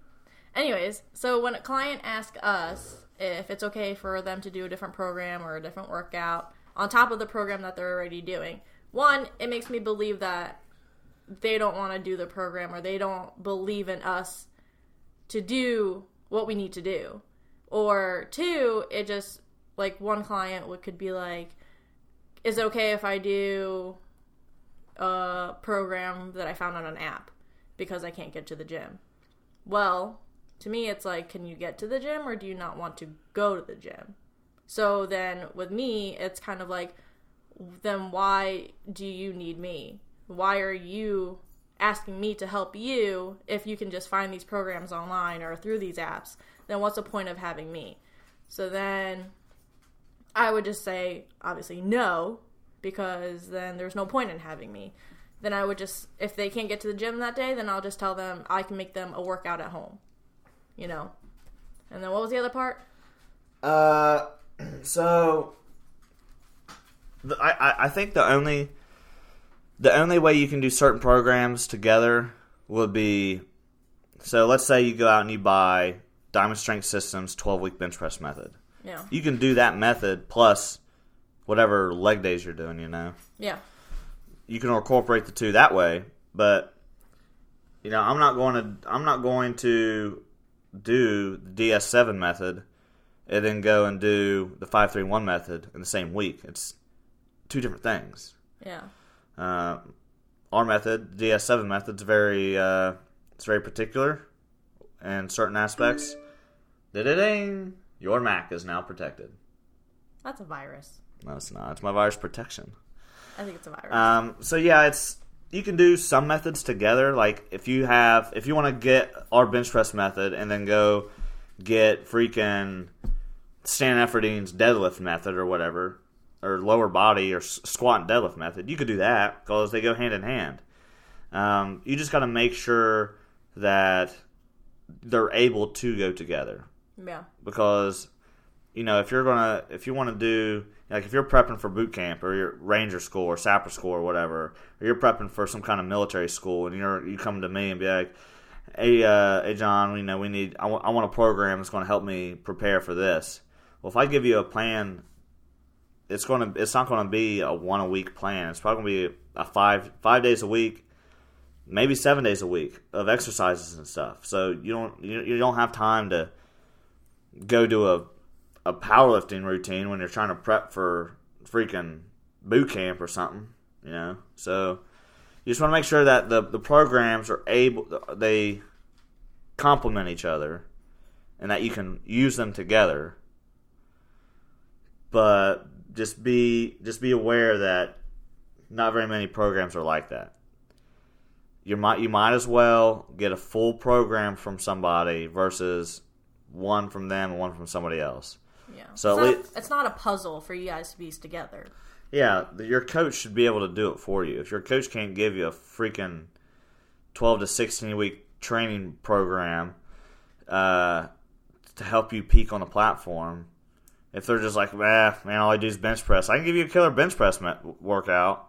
Anyways, so when a client asks us if it's okay for them to do a different program or a different workout on top of the program that they're already doing, one, it makes me believe that they don't want to do the program or they don't believe in us to do what we need to do. Or two, it just, like, one client could be like, is it okay if I do a program that I found on an app because I can't get to the gym? Well, to me, it's like, can you get to the gym or do you not want to go to the gym? So then with me, it's kind of like, then why do you need me? Why are you asking me to help you if you can just find these programs online or through these apps? Then what's the point of having me? So then I would just say, obviously, no, because then there's no point in having me. Then I would just, if they can't get to the gym that day, then I'll just tell them I can make them a workout at home. And then what was the other part? So I think the only way you can do certain programs together would be, so let's say you go out and you buy Diamond Strength System's 12-week bench press method. Yeah. You can do that method plus whatever leg days you're doing, Yeah. You can incorporate the two that way, but I'm not going to do the DS7 method and then go and do the 5-3-1 method in the same week. It's two different things. Yeah. Our method, the DS7 method, is it's very particular in certain aspects. Da-da-ding! Your Mac is now protected. That's a virus. No, it's not. It's my virus protection. I think it's a virus. So yeah, you can do some methods together. Like if you want to get our bench press method and then go get freaking Stan Efferding's deadlift method or whatever, or lower body or squat and deadlift method, you could do that because they go hand in hand. You just got to make sure that they're able to go together. Yeah. Because if you want to do, like, if you're prepping for boot camp or your ranger school or sapper school or whatever, or you're prepping for some kind of military school, and you come to me and be like, hey John, I want a program that's going to help me prepare for this. Well, if I give you a plan, it's not going to be a 1 a week plan. It's probably going to be a 5 days a week, maybe 7 days a week of exercises and stuff. So you don't have time to go do a powerlifting routine when you're trying to prep for freaking boot camp or something, So you just want to make sure that the programs they complement each other and that you can use them together. But just be aware that not very many programs are like that. You might as well get a full program from somebody versus one from them and one from somebody else. Yeah. So it's not a puzzle for you guys to piece together. Yeah, your coach should be able to do it for you. If your coach can't give you a freaking 12 to 16 week training program to help you peak on the platform, if they're just like, man, all I do is bench press, I can give you a killer bench press workout.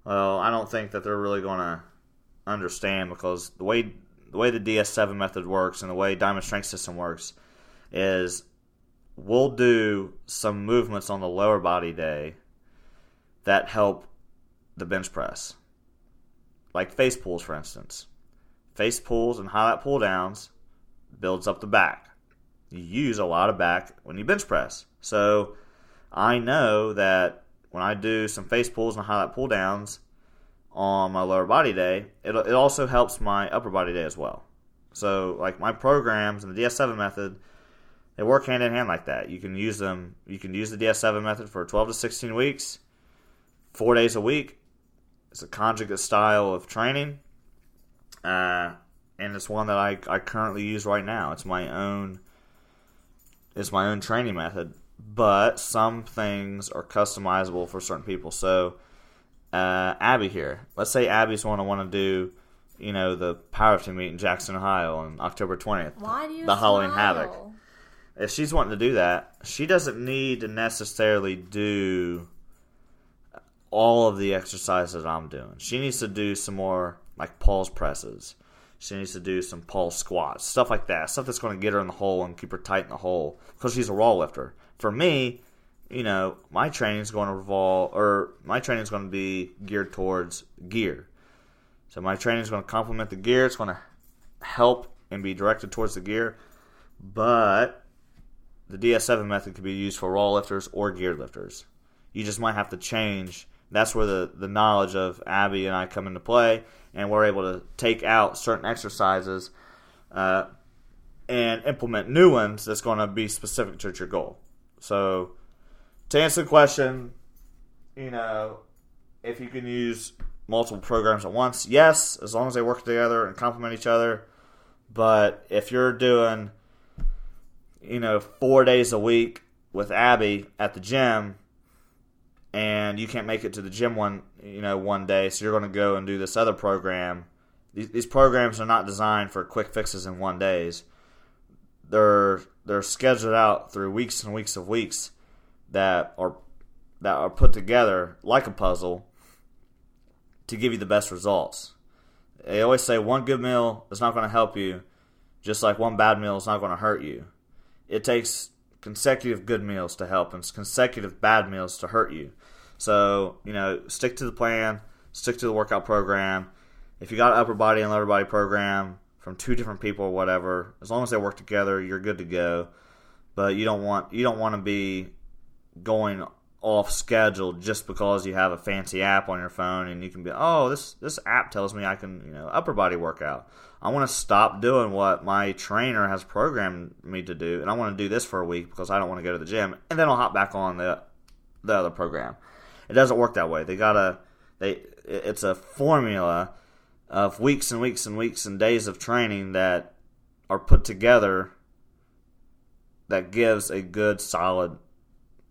Well, I don't think that they're really going to understand, because the way the DS7 method works and the way Diamond Strength System works is we'll do some movements on the lower body day that help the bench press. Like face pulls, for instance. Face pulls and highlight pull downs builds up the back. You use a lot of back when you bench press. So I know that when I do some face pulls and highlight pull downs on my lower body day, it also helps my upper body day as well. So like my programs and the DS7 method, they work hand in hand like that. You can use them. You can use the DS7 method for 12 to 16 weeks, 4 days a week. It's a conjugate style of training, and it's one that I currently use right now. It's my own training method, but some things are customizable for certain people. So Abby here, let's say Abby's want to do, the powerlifting meet in Jackson, Ohio on October 20th. Why do you the Halloween smile? Havoc. If she's wanting to do that, she doesn't need to necessarily do all of the exercises I'm doing. She needs to do some more like pulse presses. She needs to do some pulse squats, stuff like that. Stuff that's going to get her in the hole and keep her tight in the hole, because she's a raw lifter. For me, my training is going to be geared towards gear. So my training is going to complement the gear. It's going to help and be directed towards the gear. But the DS7 method could be used for raw lifters or geared lifters. You just might have to change. That's where the knowledge of Abby and I come into play, and we're able to take out certain exercises and implement new ones that's going to be specific to your goal. So to answer the question, if you can use multiple programs at once, yes, as long as they work together and complement each other. But if you're doing 4 days a week with Abby at the gym, and you can't make it to the gym one day, so you're going to go and do this other program. These programs are not designed for quick fixes in 1 day. They're scheduled out through weeks and weeks of weeks that are put together like a puzzle to give you the best results. They always say one good meal is not going to help you, just like one bad meal is not going to hurt you. It takes consecutive good meals to help and consecutive bad meals to hurt you. So, stick to the plan, stick to the workout program. If you got an upper body and lower body program from two different people or whatever, as long as they work together, you're good to go. But you don't want to be going off schedule just because you have a fancy app on your phone and you can be, this app tells me I can, upper body workout. I want to stop doing what my trainer has programmed me to do, and I want to do this for a week because I don't want to go to the gym, and then I'll hop back on the other program. It doesn't work that way. It's a formula of weeks and weeks and weeks and days of training that are put together that gives a good, solid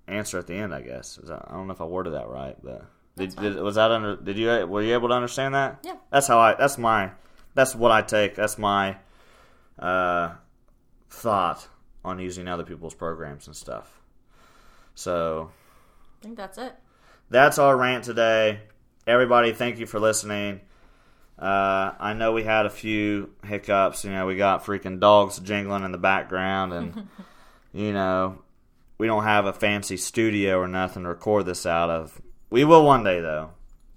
answer at the end, I guess. I don't know if I worded that right, but were you able to understand that? Yeah. That's what I take. That's my thought on using other people's programs and stuff. So I think that's it. That's our rant today. Everybody, thank you for listening. I know we had a few hiccups. We got freaking dogs jingling in the background, and we don't have a fancy studio or nothing to record this out of. We will one day, though.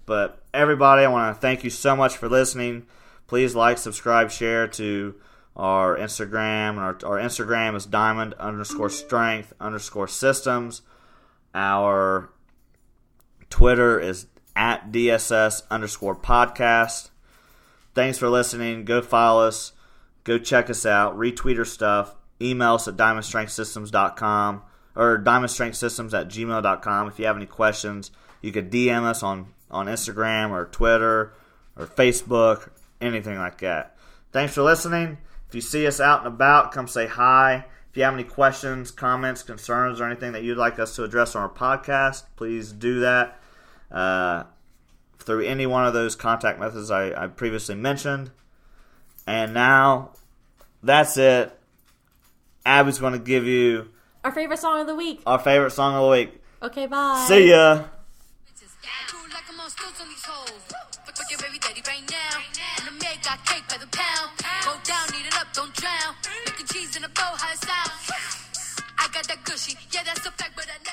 But everybody, I want to thank you so much for listening. Please like, subscribe, share to our Instagram. Our Instagram is diamond_strength_systems. Our Twitter is @DSS_podcast. Thanks for listening. Go follow us. Go check us out. Retweet our stuff. Email us at diamondstrengthsystems.com or diamondstrengthsystems@gmail.com. If you have any questions, you could DM us on Instagram or Twitter or Facebook, anything like that. Thanks for listening. If you see us out and about, come say hi. If you have any questions, comments, concerns, or anything that you'd like us to address on our podcast, please do that through any one of those contact methods I previously mentioned. And now, that's it. Abby's going to give you our favorite song of the week. Okay, bye. See ya. Fuck your baby daddy right now. And the maid got cake by the pound. Go down, eat it up, don't drown. Making cheese in a bow, how it sound. I got that gushy, yeah, that's a fact, but I never.